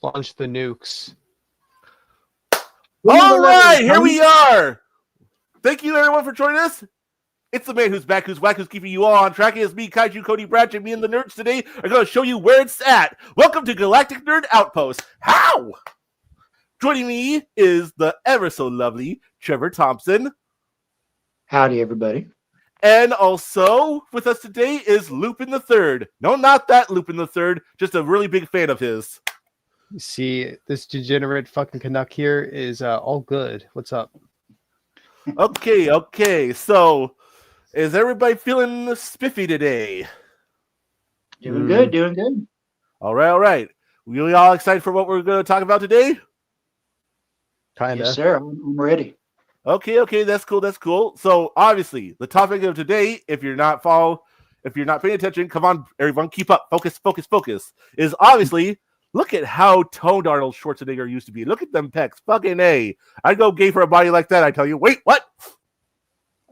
launch the nukes. All right, here we are. Thank you, everyone, for joining us. It's the man who's back, who's whack, who's keeping you all on track. It is me, Kaiju Cody Branch, and me and the nerds today are going to show you where it's at. Welcome to Galactic Nerd Outpost. How? Joining me is the ever so lovely Trevor Thompson. Howdy, everybody. And also with us today is Lupin the Third. No, not that Lupin the Third, just a really big fan of his. You see, this degenerate fucking Canuck here is all good. What's up? Okay. So, is everybody feeling spiffy today? Doing good. All right. We all excited for what we're going to talk about today? Kinda. Yes, sir. I'm ready. Okay, that's cool. So obviously, the topic of today, if you're not paying attention, come on, everyone, keep up, focus, is obviously, look at how toned Arnold Schwarzenegger used to be. Look at them pecs, fucking A. I'd go gay for a body like that, I tell you. Wait, what?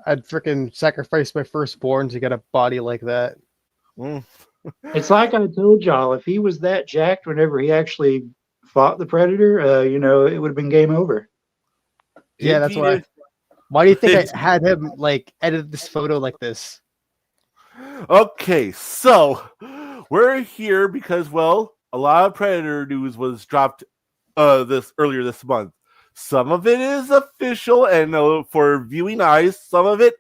I'd freaking sacrifice my firstborn to get a body like that. It's like I told y'all, if he was that jacked whenever he actually fought the Predator, it would have been game over. Yeah, that's why. Why do you think I had him edit this photo like this? Okay, so we're here because, well, a lot of Predator news was dropped earlier this month. Some of it is official and for viewing eyes. Some of it,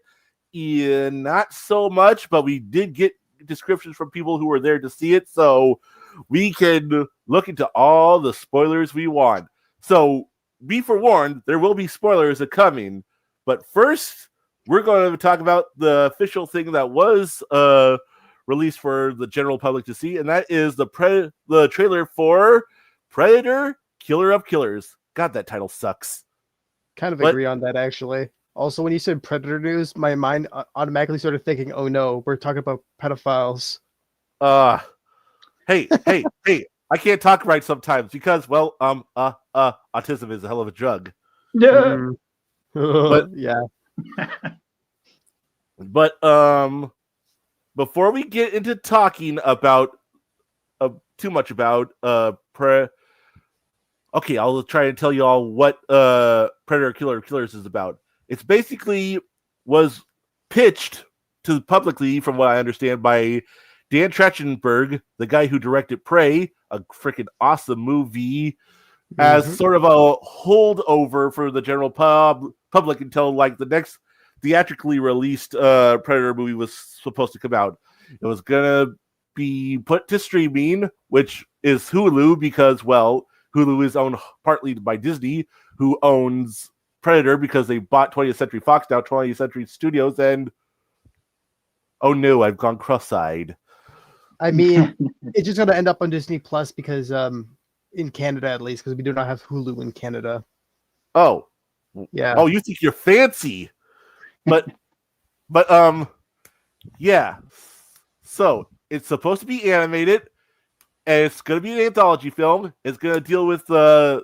not so much. But we did get descriptions from people who were there to see it, so we can look into all the spoilers we want. So be forewarned, there will be spoilers coming. But first, we're going to talk about the official thing that was released for the general public to see, and that is the trailer for Predator: Killer of Killers. God, that title sucks. Kind of agree on that, actually. Also, when you said Predator news, my mind automatically started thinking, oh no, we're talking about pedophiles. Hey, I can't talk right sometimes because, well, autism is a hell of a drug. Yeah. But, yeah. But before we get into talking about too much about okay, I'll try and tell you all what Predator Killer of Killers is about. It's basically was pitched to publicly, from what I understand, by Dan Trachtenberg, the guy who directed Prey, a freaking awesome movie, as sort of a holdover for the general public until the next theatrically released Predator movie was supposed to come out. It was gonna be put to streaming, which is Hulu, because, well, Hulu is owned partly by Disney, who owns Predator because they bought 20th Century Fox, now 20th Century Studios, and oh no, I've gone cross-eyed. I mean, it's just going to end up on Disney Plus because, in Canada at least, because we do not have Hulu in Canada. Oh. Yeah. Oh, you think you're fancy. But yeah. So, it's supposed to be animated, and it's going to be an anthology film. It's going to deal with the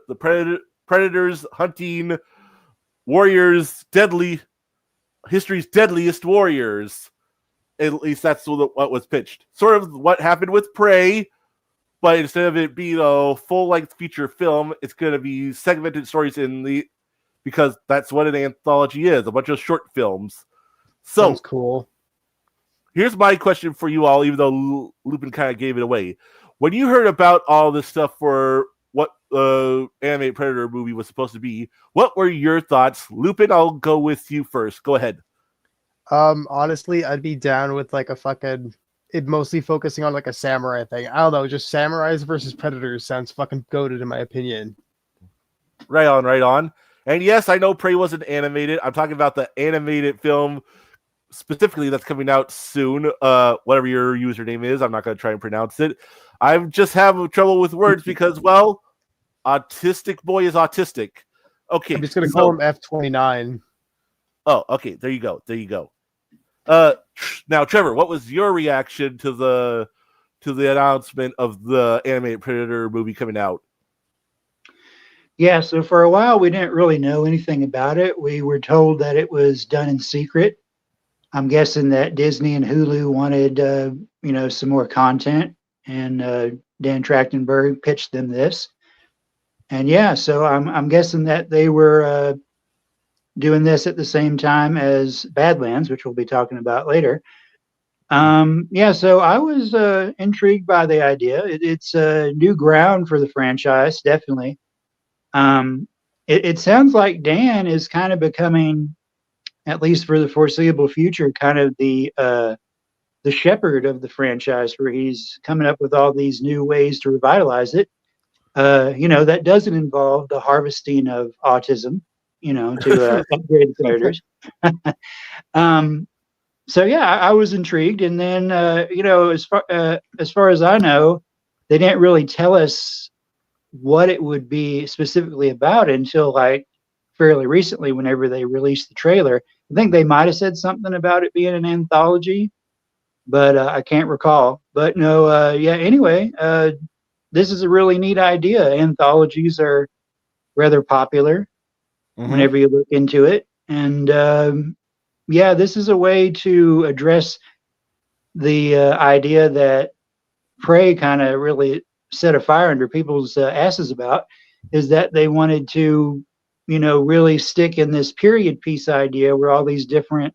predators hunting warriors, history's deadliest warriors. At least that's what was pitched. Sort of what happened with Prey, but instead of it being a full-length feature film, it's going to be segmented stories because that's what an anthology is, a bunch of short films. So, sounds cool. Here's my question for you all, even though Lupin kind of gave it away. When you heard about all this stuff for what animated Predator movie was supposed to be, what were your thoughts? Lupin, I'll go with you first. Go ahead. Honestly, I'd be down with it mostly focusing on a samurai thing. I don't know, just samurais versus predators sounds fucking goated in my opinion. Right on. And yes, I know Prey wasn't animated. I'm talking about the animated film specifically that's coming out soon. Whatever your username is, I'm not going to try and pronounce it. I just have trouble with words because, well, autistic boy is autistic. Okay, I'm just going to call him F29. Oh, okay. There you go. Now, Trevor, what was your reaction to the announcement of the animated Predator movie coming out? Yeah, so for a while we didn't really know anything about it. We were told that it was done in secret. I'm guessing that Disney and Hulu wanted, some more content, and Dan Trachtenberg pitched them this. And yeah, so I'm guessing that they were doing this at the same time as Badlands, which we'll be talking about later. Yeah, so I was intrigued by the idea. It's new ground for the franchise, definitely. It sounds like Dan is kind of becoming, at least for the foreseeable future, kind of the shepherd of the franchise, where he's coming up with all these new ways to revitalize it. That doesn't involve the harvesting of autism, to upgrade the predators. um, so yeah, I was intrigued, and then as far as I know, they didn't really tell us what it would be specifically about until like fairly recently, whenever they released the trailer. I think they might have said something about it being an anthology, but I can't recall. But no, yeah. Anyway, this is a really neat idea. Anthologies are rather popular whenever you look into it, and yeah, this is a way to address the idea that Prey kind of really set a fire under people's asses about, is that they wanted to, really stick in this period piece idea where all these different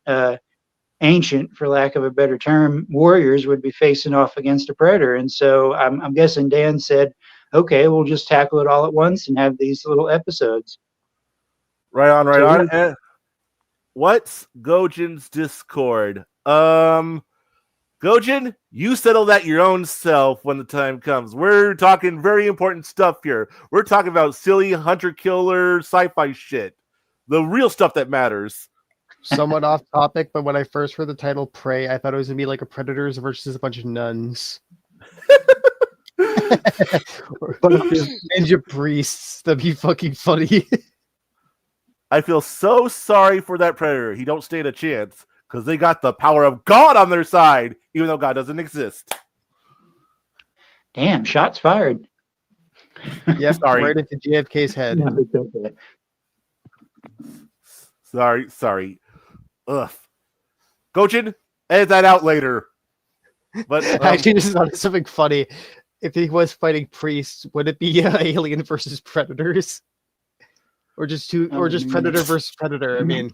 ancient, for lack of a better term, warriors would be facing off against a predator. And so I'm guessing Dan said, okay, we'll just tackle it all at once and have these little episodes. Right on, right So, on. What's Gojin's Discord? Gojin, you settle that your own self when the time comes. We're talking very important stuff here. We're talking about silly hunter-killer sci-fi shit. The real stuff that matters. Somewhat off topic, but when I first heard the title Prey, I thought it was gonna be like a predators versus a bunch of nuns. Or ninja priests. That'd be fucking funny. I feel so sorry for that predator. He don't stand a chance because they got the power of God on their side, even though God doesn't exist. damn, shots fired. Yep, Sorry. right into JFK's head. No, it's okay. Sorry. Ugh. Gojin, edit that out later. But Actually, this is not something funny. If he was fighting priests, would it be alien versus predators, or just predator versus predator? I mean,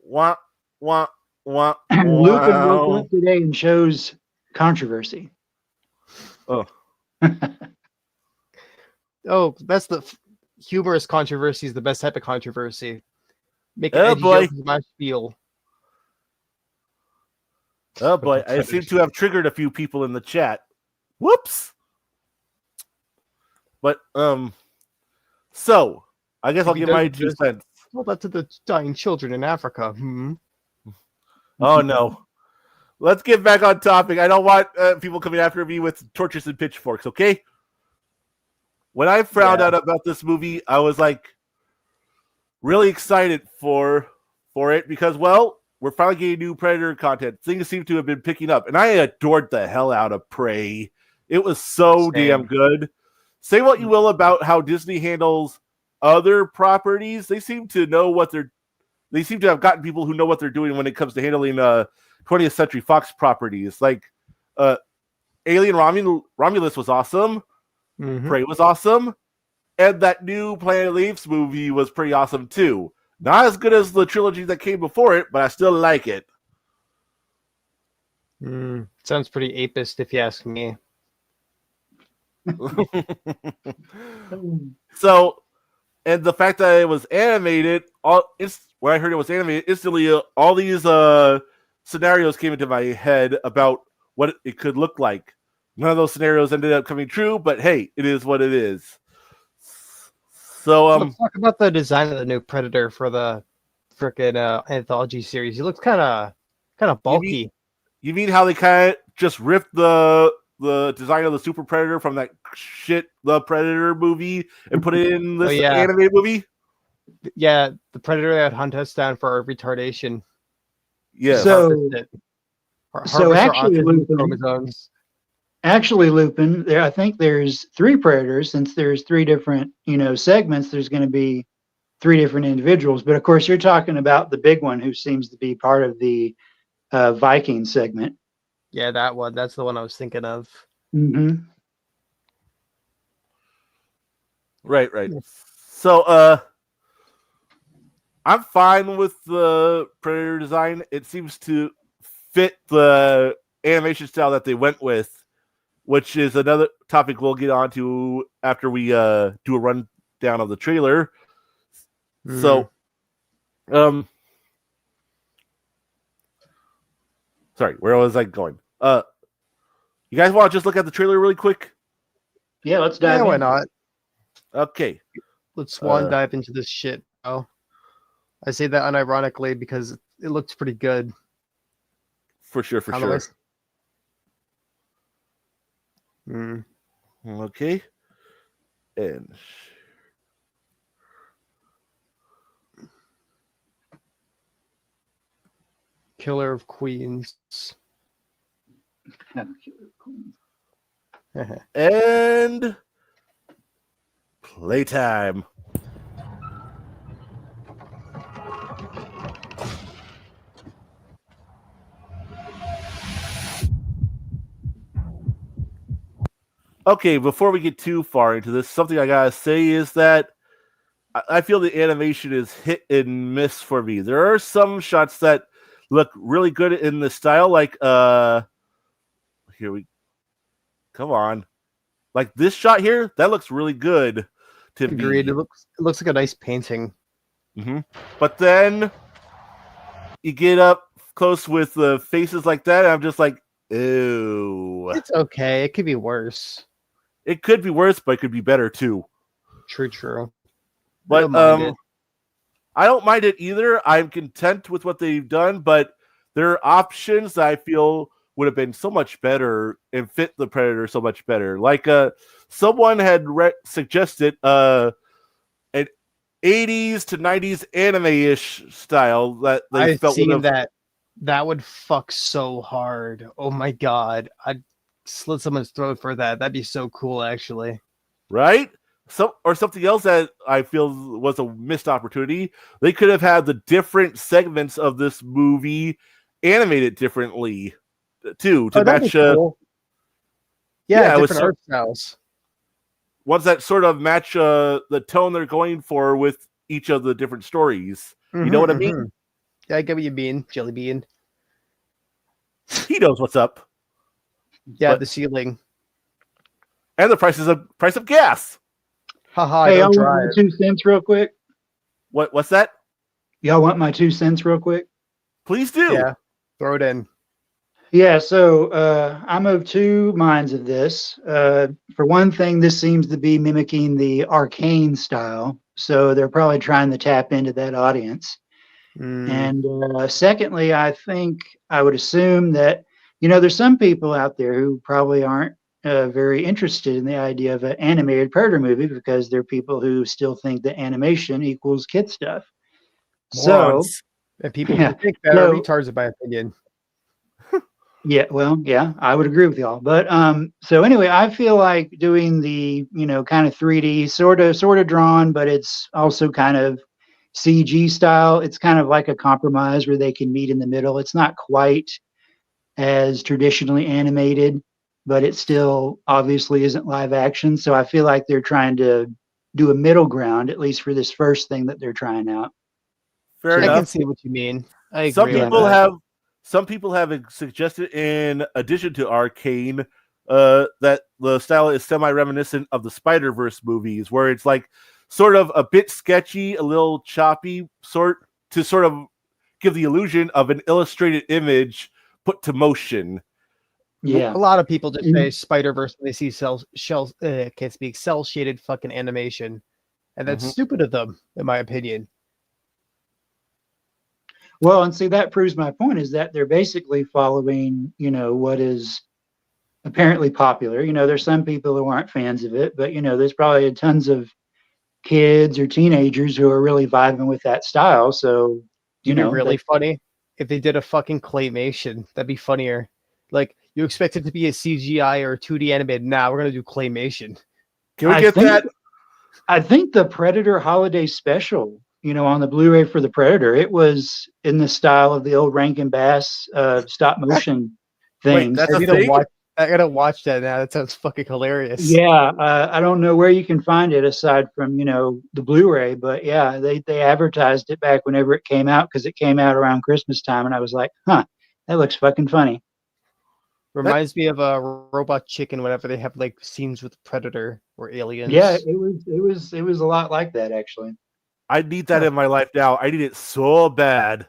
wah. Lupin woke up today and shows controversy. Oh. oh, that's the humorous controversy is the best type of controversy. Make Oh, an edgy boy. joke is my spiel. Oh boy, I seem to have triggered a few people in the chat. Whoops. But so I guess I'll give my 2 cents. Tell that to the dying children in Africa. Oh no. Let's get back on topic. I don't want people coming after me with torches and pitchforks, okay? When I found out about this movie, I was like really excited for it because, well, we're finally getting new Predator content. Things seem to have been picking up, and I adored the hell out of Prey. It was so damn good. Say what you will about how Disney handles other properties. They seem to know they seem to have gotten people who know what they're doing when it comes to handling 20th Century Fox properties. Like Alien Romulus was awesome. Prey was awesome. And that new Planet of the Apes movie was pretty awesome too. Not as good as the trilogy that came before it, but I still like it. Sounds pretty apist if you ask me. So, and the fact that it was animated, when I heard it was animated, instantly all these scenarios came into my head about what it could look like. None of those scenarios ended up coming true, but hey, it is what it is. So, let's talk about the design of the new Predator for the frickin' anthology series. He looks kind of bulky. You mean how they kind of just ripped the design of the Super Predator from that shit, the Predator movie, and put it in this animated movie? Yeah, the Predator that hunt us down for our retardation. Yeah. So actually, Lupin, I think there's 3 Predators. Since there's 3 different, segments, there's going to be 3 different individuals. But of course, you're talking about the big one who seems to be part of the Viking segment. Yeah, that one. That's the one I was thinking of. Mm-hmm. Right. So, I'm fine with the Predator design. It seems to fit the animation style that they went with, which is another topic we'll get onto after we do a rundown of the trailer. So, sorry, where was I going? You guys want to just look at the trailer really quick? Yeah, let's dive in. why not? Okay. Let's dive into this shit. Oh, I say that unironically because it looks pretty good. For sure. Okay. And Killer of Queens. and playtime. Okay, before we get too far into this, something I gotta say is that I feel the animation is hit and miss for me. There are some shots that look really good in the style, like come on. Like this shot here, that looks really good to me. Agreed. It looks like a nice painting. But then you get up close with the faces like that, and I'm just like, ew. It's okay. It could be worse. It could be worse, but it could be better too. True. But I don't mind it either. I'm content with what they've done, but there are options that I feel would have been so much better and fit the Predator so much better. Like someone had suggested an 80s to 90s anime-ish style that they felt seen that would fuck so hard. Oh my god. I'd slit someone's throat for that. That'd be so cool, actually. Right? Or something else that I feel was a missed opportunity. They could have had the different segments of this movie animated differently too to match. Cool. Yeah, different art styles. Ones that sort of match the tone they're going for with each of the different stories. You know what I mean? Yeah, I get what you mean, Jelly Bean. He knows what's up. Yeah, the ceiling. And the price of gas. Haha, hey, I want my 2 cents real quick. What's that? Y'all want my 2 cents real quick? Please do. Yeah, throw it in. Yeah, so I'm of two minds of this. For one thing, this seems to be mimicking the Arcane style, so they're probably trying to tap into that audience. And secondly, I would assume that, there's some people out there who probably aren't very interested in the idea of an animated Predator movie because they're people who still think that animation equals kid stuff. Morons. And people who think that are retards, in my opinion. Yeah, well, yeah, I would agree with y'all. But so anyway, I feel like doing the, kind of 3D, sort of drawn, but it's also kind of CG style. It's kind of like a compromise where they can meet in the middle. It's not quite as traditionally animated, but it still obviously isn't live action. So I feel like they're trying to do a middle ground, at least for this first thing that they're trying out. Fair enough. I can see what you mean. I agree. Some people have suggested, in addition to Arcane, that the style is semi-reminiscent of the Spider-Verse movies, where it's like sort of a bit sketchy, a little choppy, to sort of give the illusion of an illustrated image put to motion. Yeah, a lot of people just say Spider-Verse when they see cell-shaded fucking animation, and that's stupid of them, in my opinion. Well, and see, that proves my point, is that they're basically following, what is apparently popular. There's some people who aren't fans of it, but, there's probably tons of kids or teenagers who are really vibing with that style. So, It'd be really funny if they did a fucking claymation. That'd be funnier. Like, you expect it to be a CGI or 2D animated. Now we're going to do claymation. Can we get that? I think the Predator Holiday Special, on the Blu-ray for the Predator, it was in the style of the old Rankin Bass stop motion things. Wait, that's a thing? I gotta watch that now. That sounds fucking hilarious. Yeah, I don't know where you can find it aside from the Blu-ray, but yeah, they advertised it back whenever it came out because it came out around Christmas time, and I was like, huh, that looks fucking funny. Reminds me of a Robot Chicken whenever they have like scenes with Predator or aliens. Yeah, it was a lot like that actually. I need that in my life now. I need it so bad.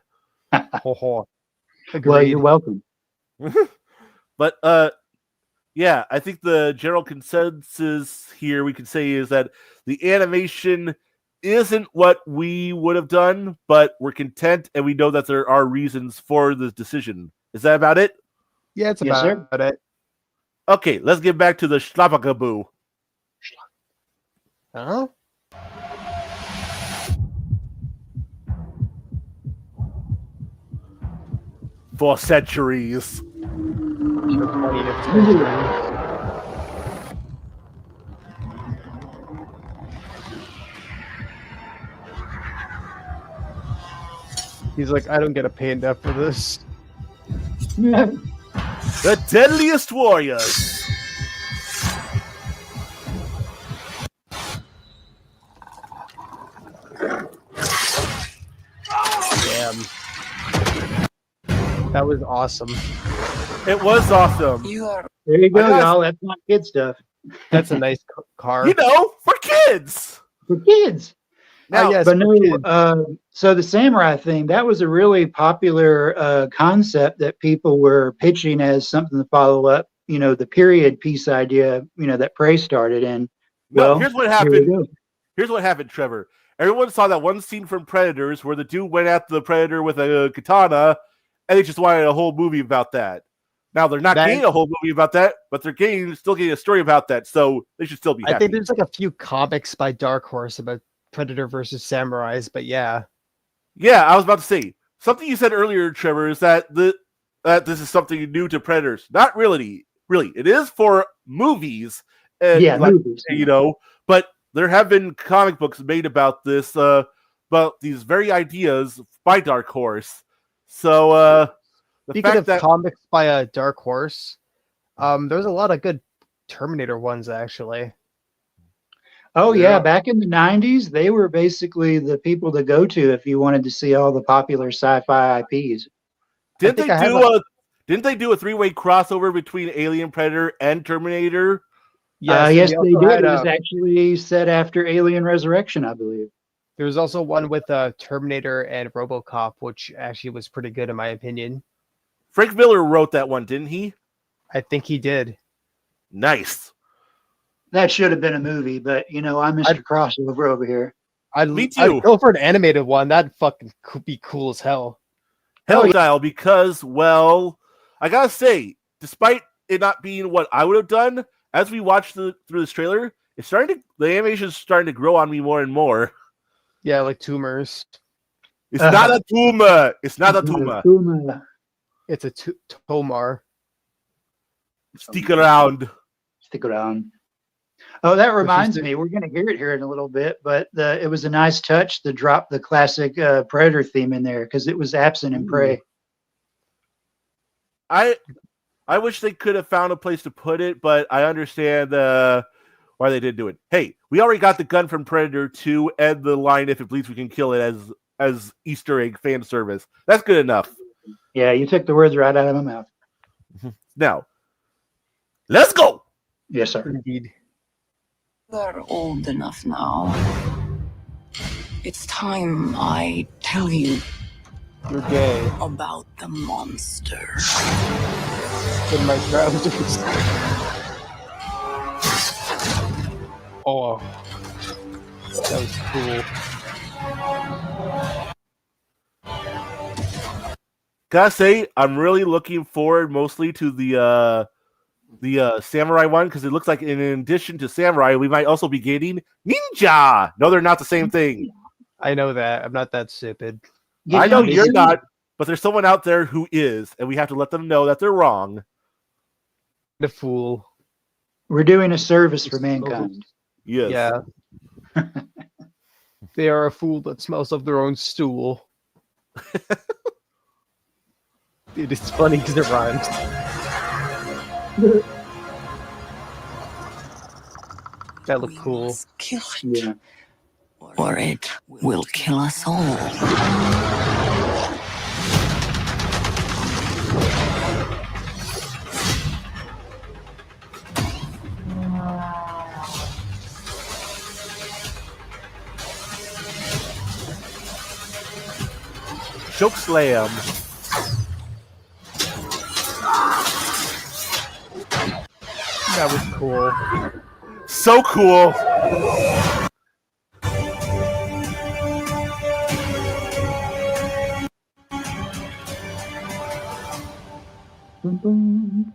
Ho ho. Agreed. Well, you're welcome. But yeah, I think the general consensus here we could say is that the animation isn't what we would have done, but we're content and we know that there are reasons for the decision. Is that about it? Yeah, it's Yes, sir. about it. Okay, let's get back to the Schlapagaboo. Huh? For centuries. He's like, I don't get paid enough for this. The deadliest warriors. Damn. That was awesome. It was awesome. There you go, y'all. That's not kid stuff. That's a nice car. You know, for kids. For kids. Now, yes, But for kids. no, so the samurai thing, that was a really popular concept that people were pitching as something to follow up, the period piece idea, that Prey started in. No, Well, here's what here we happened. go. Here's what happened, Trevor. Everyone saw that one scene from Predators where the dude went after the Predator with a katana, and they just wanted a whole movie about that. Now, they're not getting a whole movie about that, but they're still getting a story about that, so they should still be happy. I think there's like a few comics by Dark Horse about Predator versus Samurais, but yeah. Yeah, I was about to say, something you said earlier, Trevor, is that that this is something new to Predators. Not really. Really. It is for movies. And Movies. But there have been comic books made about this, about these very ideas by Dark Horse. So, Speaking of comics by a Dark Horse, there's a lot of good Terminator ones, actually. Oh, yeah. Back in the 90s, they were basically the people to go to if you wanted to see all the popular sci-fi IPs. Didn't they do a three-way crossover between Alien, Predator, and Terminator? Yes, they did. It was actually set after Alien Resurrection, I believe. There was also one with Terminator and RoboCop, which actually was pretty good in my opinion. Frank Miller wrote that one, didn't he? I think he did. Nice. That should have been a movie, but I'm Mr. Crossover over here. Me too. I'd go for an animated one. That'd fucking be cool as hell. Style, because, well, I gotta say, despite it not being what I would have done, as we watched through this trailer, the animation is starting to grow on me more and more. Yeah, like tumors. It's not a tumor. It's not a tumor. It's a tomar. Stick around. Oh, that reminds me. We're going to hear it here in a little bit, but it was a nice touch to drop the classic Predator theme in there because it was absent in Prey. I wish they could have found a place to put it, but I understand why they didn't do it. Hey, we already got the gun from Predator 2 and the line, "If it bleeds, we can kill it," as Easter egg fan service. That's good enough. Yeah, you took the words right out of my mouth. Now, let's go. Yes, sir. Indeed. They're old enough now. It's time I tell you You're gay. about the monster. In my trousers. Oh, that was cool. Gotta say, I'm really looking forward mostly to the samurai one because it looks like in addition to samurai, we might also be getting ninja. No, they're not the same thing. I know that. I'm not that stupid. I know you're not, but there's someone out there who is, and we have to let them know that they're wrong. The fool. We're doing a service for mankind. Yes. Yeah. They are a fool that smells of their own stool. It is funny because it rhymes. That looked We cool. must kill it, Yeah. or it will kill us all. Choke slam. That was cool. So cool. Boom, boom.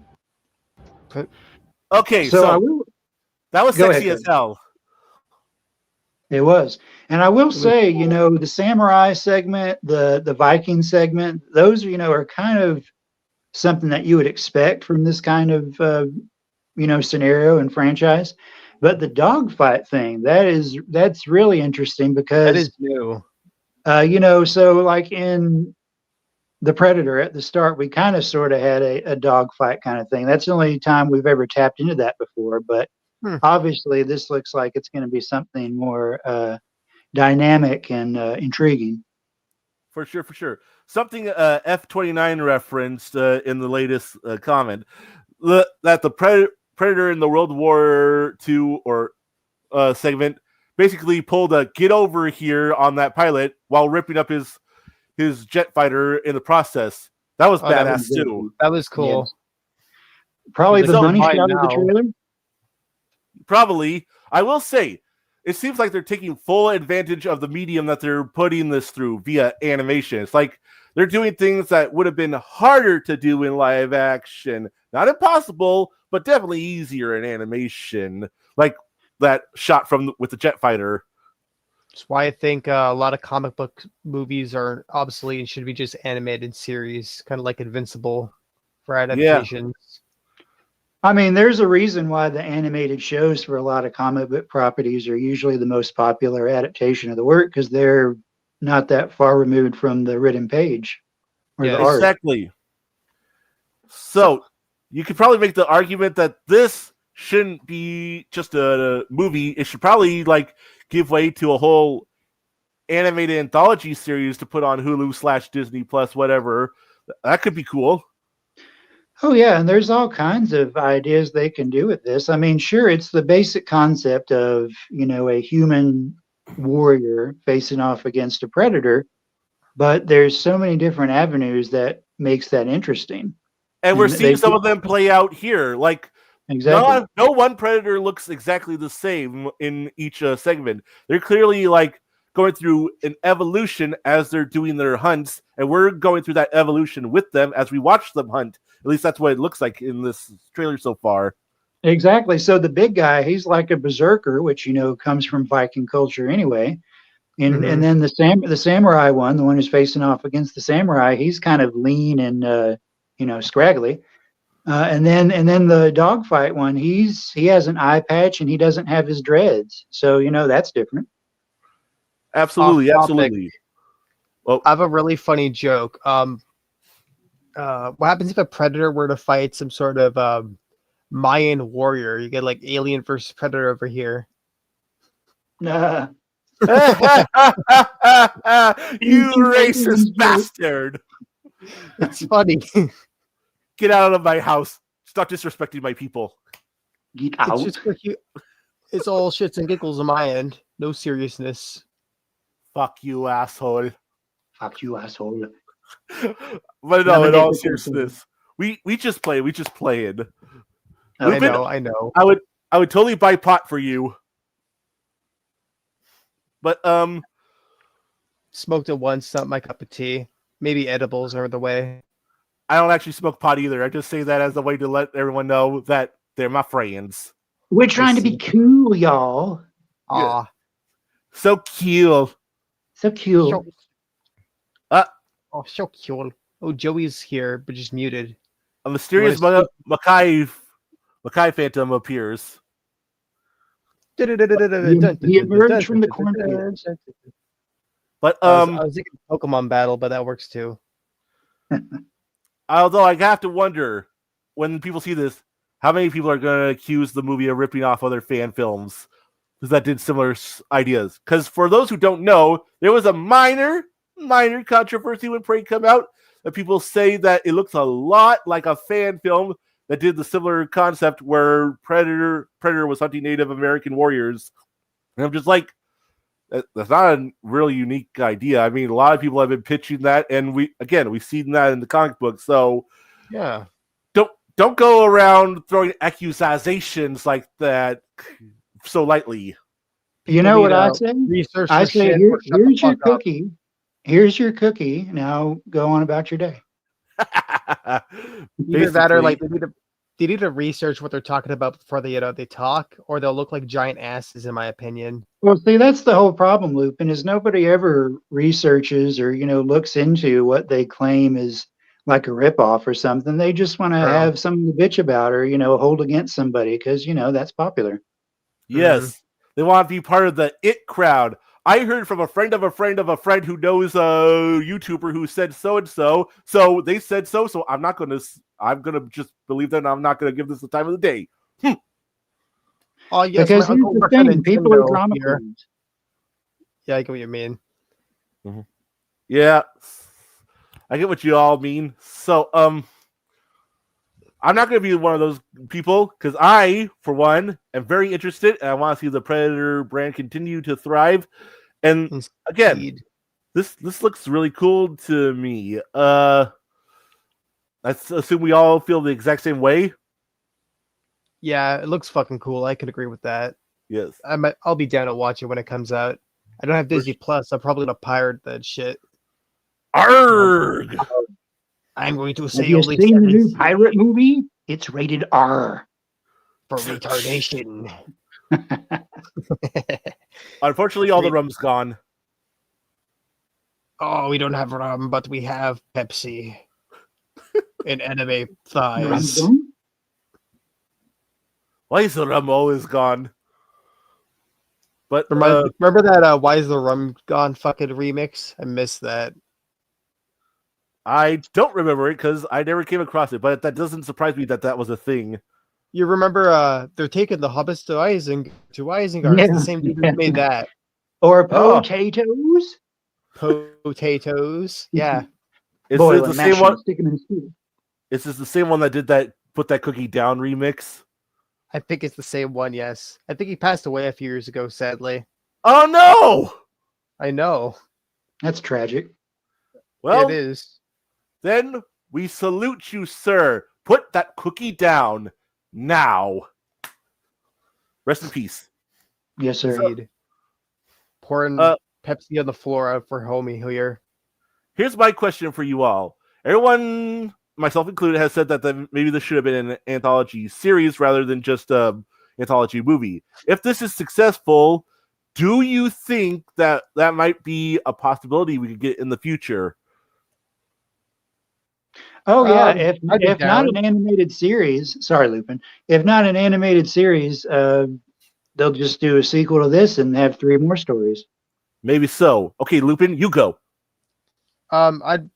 Okay, So I so will that was go sexy ahead. as hell. It was. And I will was say, cool. the samurai segment, the Viking segment, those, are kind of something that you would expect from this kind of, scenario and franchise. But the dogfight thing, that's really interesting That because, is new. so like in the Predator at the start, we kind of sort of had a dogfight kind of thing. That's the only time we've ever tapped into that before. But Hmm. obviously, this looks like it's going to be something more dynamic and intriguing. For sure, for sure. Something F-29 referenced in the latest comment that the Predator in the World War II or segment basically pulled a "get over here" on that pilot while ripping up his jet fighter in the process. That was Oh, that badass was too. that was cool. Yes. Probably He's the like, money "Mine shot of the now." trailer. Probably, I will say, it seems like they're taking full advantage of the medium that they're putting this through via animation. It's like they're doing things that would have been harder to do in live action. Not impossible, but definitely easier in animation. Like that shot with the jet fighter. That's why I think a lot of comic book movies are obsolete and should be just animated series, kind of like Invincible for Yeah. adaptations. I mean, there's a reason why the animated shows for a lot of comic book properties are usually the most popular adaptation of the work because they're not that far removed from the written page or the Yes. art. Exactly. So you could probably make the argument that this shouldn't be just a movie. It should probably like give way to a whole animated anthology series to put on Hulu / Disney Plus, whatever. That could be cool. Oh yeah, and there's all kinds of ideas they can do with this. I mean, sure, it's the basic concept of, a human warrior facing off against a predator, but there's so many different avenues that makes that interesting. And we're And seeing they some of them play out here. Like, exactly. no one predator looks exactly the same in each segment. They're clearly like going through an evolution as they're doing their hunts, and we're going through that evolution with them as we watch them hunt. At least that's what it looks like in this trailer so far. Exactly. So the big guy, he's like a berserker, which comes from Viking culture anyway. And Mhm. and then the samurai one, the one who's facing off against the samurai, he's kind of lean and scraggly. And then the dogfight one, he has an eye patch and he doesn't have his dreads. So that's different. Off Absolutely, topic. absolutely. Well, I have a really funny joke. What happens if a predator were to fight some sort of Mayan warrior? You get like Alien versus Predator over here. Uh, you racist bastard! It's funny. Get out of my house! Stop disrespecting my people. Get It's out. just like it's all shits and giggles on my end. No seriousness. Fuck you, asshole. Fuck you, asshole. But no, Never in did all the same thing. seriousness, we just play. We just playing. Oh, I know, I know. I would totally buy pot for you. But Smoked it once, not my cup of tea. Maybe edibles are the way. I don't actually smoke pot either. I just say that as a way to let everyone know that they're my friends. We're trying to be cool, y'all. Ah, So cute. So cute. so, so cool. Oh, Joey's here, but just muted. A mysterious wanna Mackay Phantom appears. He emerged from the cornfields. But I was thinking Pokemon battle, but that works too. although I have to wonder when people see this, how many people are going to accuse the movie of ripping off other fan films because that did similar ideas? Because for those who don't know, there was a minor controversy when Prey came out that people say that it looks a lot like a fan film that did the similar concept where Predator was hunting Native American warriors. And I'm just like, that's not a really unique idea. I mean, a lot of people have been pitching that, and we've seen that in the comic book. So Yeah. Don't go around throwing accusations like that so lightly. You know what I say? Research I your say, shit or shut the here's your fuck up. cookie. Here's your cookie. Now go on about your day. Either that or like they need to research what they're talking about before they talk, or they'll look like giant asses, in my opinion. Well, see, that's the whole problem, Lupin, is nobody ever researches or, looks into what they claim is like a ripoff or something. They just want to True. have something to bitch about or, hold against somebody because, that's popular. Yes, they want to be part of the it crowd. I heard from a friend of a friend of a friend who knows a YouTuber who said so and so. So they said so. So I'm gonna just believe them. I'm not gonna give this the time of the day. Oh yes, Because my here's uncle the works at thing, people are Nintendo drama here. queens. Yeah, I get what you mean. Yeah, I get what you all mean. So I'm not going to be one of those people because I, for one, am very interested and I want to see the Predator brand continue to thrive. And again, Indeed. this looks really cool to me. I assume we all feel the exact same way. Yeah, it looks fucking cool. I could agree with that. Yes. I'll be down to watch it when it comes out. I don't have Disney Plus. I'm probably gonna pirate that shit. Arrgh! I'm going to Have say you only seen the new 7 pirate movie? It's rated R. for retardation. Unfortunately, all the rum's gone. Oh, we don't have rum, but we have Pepsi and anime thighs. Why is the rum always gone? But Remember that Why is the Rum Gone fucking remix? I missed that. I don't remember it because I never came across it, but that doesn't surprise me that was a thing. You remember they're taking the hobbits to Isengard. It's the same dude who made that. Or potatoes. Potatoes. Yeah. Is Boil this and the mash same one? them, stick them in stew. Is this the same one that did that Put That Cookie Down remix? I think it's the same one, yes. I think he passed away a few years ago, sadly. Oh no! I know. That's tragic. Well, it is. Then we salute you, sir. Put that cookie down now. Rest in peace. Yes, sir. Indeed. Pouring Pepsi on the floor out for homie here. Here's my question for you all. Everyone, myself included, has said that maybe this should have been an anthology series rather than just an anthology movie. If this is successful, do you think that might be a possibility we could get in the future? Oh yeah, if down. not an animated series, sorry, Lupin. If not an animated series, they'll just do a sequel to this and have 3 more stories. Maybe so. Okay, Lupin, you go. I'd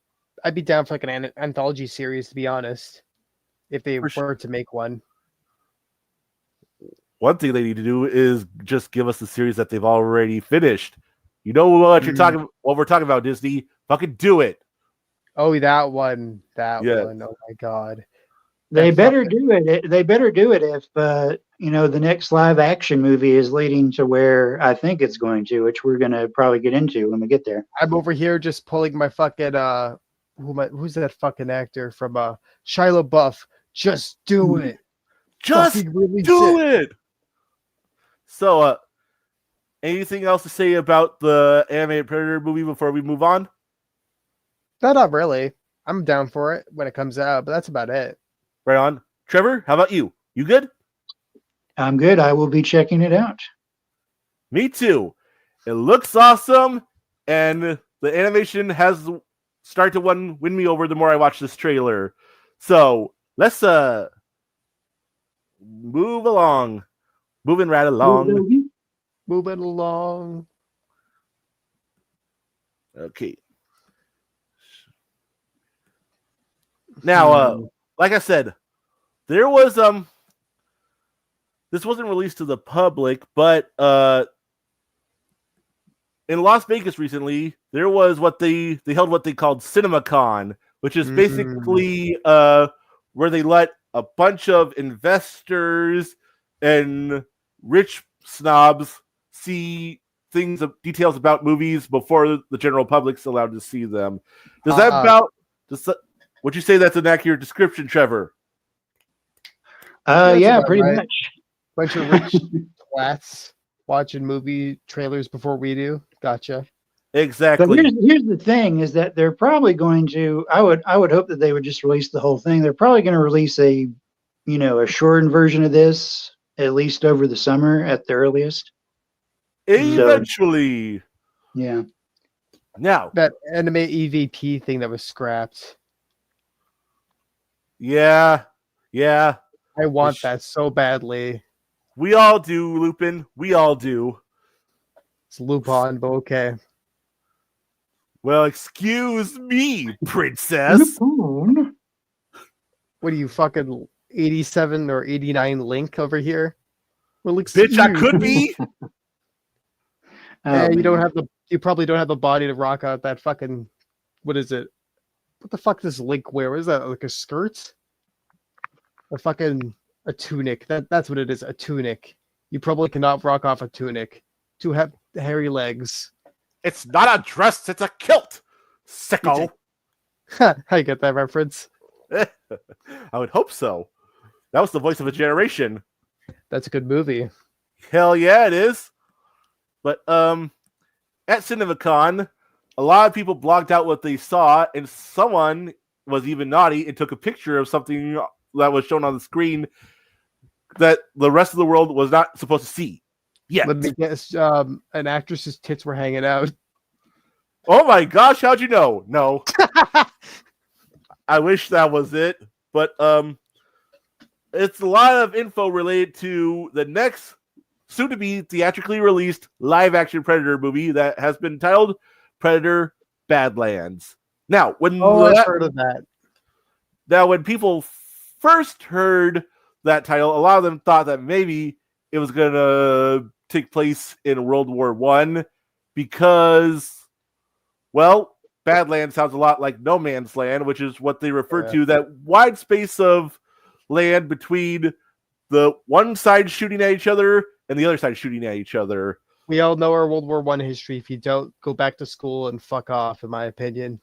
be down for like an anthology series, to be honest, if they were to make one. One thing they need to do is just give us the series that they've already finished. You know what what we're talking about, Disney. Fucking do it. Oh, that one. Oh my god. They better do it. They better do it if the next live action movie is leading to where I think it's going to, which we're gonna probably get into when we get there. I'm over here just pulling my fucking who's that fucking actor from Shia LaBeouf? Just do it. Just do it. So, anything else to say about the animated Predator movie before we move on? No, not really. I'm down for it when it comes out, but that's about it. Right on. Trevor, how about you? You good? I'm good. I will be checking it out. Me too. It looks awesome, and the animation has started to win me over the more I watch this trailer. So let's move along. Moving right along. Moving along. Okay. Now, like I said, there was this wasn't released to the public, but in Las Vegas recently, there was what they held what they called CinemaCon, which is basically where they let a bunch of investors and rich snobs see details about movies before the general public's allowed to see them. Would you say that's an accurate description, Trevor? Yeah, pretty right. much. Bunch of rich twats watching movie trailers before we do. Gotcha. Exactly. But here's the thing: is that they're probably going to. I would hope that they would just release the whole thing. They're probably going to release a shortened version of this at least over the summer at the earliest. Eventually. So, yeah. Now that anime EVP thing that was scrapped. Yeah. I want that so badly. We all do, Lupin. We all do. It's Lupin, but okay. Well, excuse me, princess. Lupin. What are you, fucking 87 or 89 Link over here? Well, Bitch, I could be. You probably don't have the body to rock out that fucking, what is it? What the fuck does Link wear? What is that, like a skirt? A tunic. That's what it is, a tunic. You probably cannot rock off a tunic. To have hairy legs. It's not a dress, it's a kilt. Sicko. I get that reference. I would hope so. That was the voice of a generation. That's a good movie. Hell yeah, it is. But at CinemaCon, a lot of people blogged out what they saw, and someone was even naughty and took a picture of something that was shown on the screen that the rest of the world was not supposed to see. Yeah. Let me guess. An actress's tits were hanging out. Oh my gosh, how'd you know? No. I wish that was it. But it's a lot of info related to the next soon-to-be theatrically released live-action Predator movie that has been titled Predator Badlands. Now, I've heard of that. Now, when people first heard that title, a lot of them thought that maybe it was going to take place in World War I because, well, Badlands sounds a lot like No Man's Land, which is what they refer to, that wide space of land between the one side shooting at each other and the other side shooting at each other. We all know our World War I history. If you don't, go back to school and fuck off, in my opinion.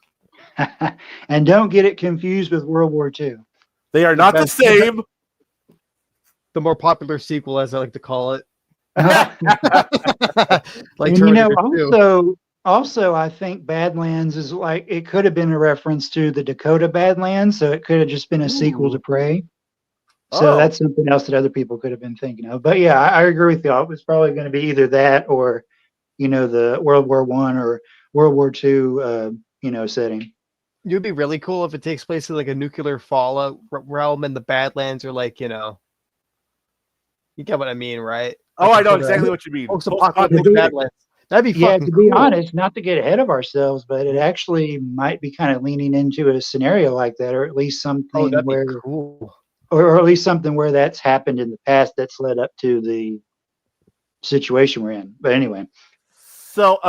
And don't get it confused with World War II. They are not the same. The more popular sequel, as I like to call it. Like, and also, I think Badlands is like, it could have been a reference to the Dakota Badlands, so it could have just been a sequel to Prey. So that's something else that other people could have been thinking of. But yeah, I agree with you. It was probably going to be either that or, the World War I or World War II, setting. It'd be really cool if it takes place in like a nuclear fallout realm, and the Badlands are like, you get what I mean, right? Oh, I know exactly what you mean. Post-apocalyptic Badlands. That'd be fucking to be cool. honest, not to get ahead of ourselves, but it actually might be kind of leaning into a scenario like that, or at least something where cool. Or at least something where that's happened in the past that's led up to the situation we're in. But anyway. So,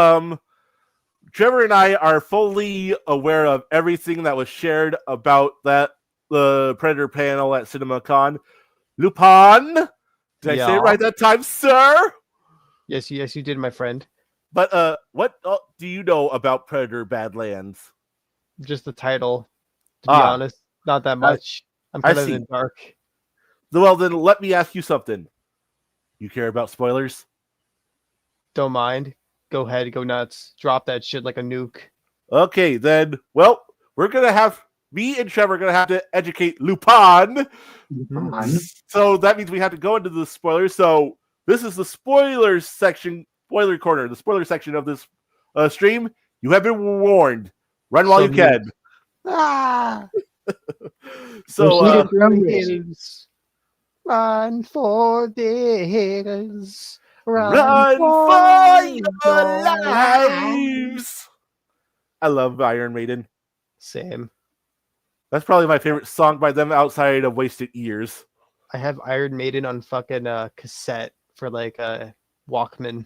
Trevor and I are fully aware of everything that was shared about the Predator panel at CinemaCon. Lupin, did I say it right that time, sir? Yes, you did, my friend. But what do you know about Predator Badlands? Just the title, to be honest. Not that much. I'm kind of in the dark. Well, then let me ask you something. You care about spoilers? Don't mind. Go ahead, go nuts. Drop that shit like a nuke. Okay, then. Well, we're going to have, me and Trevor are going to have to educate Lupin. So that means we have to go into the spoilers. So this is the spoiler corner, the spoiler section of this stream. You have been warned. Run while you can. So, run for this. Run for your lives. I love Iron Maiden. Same. That's probably my favorite song by them outside of Wasted Years. I have Iron Maiden on fucking cassette for like a Walkman.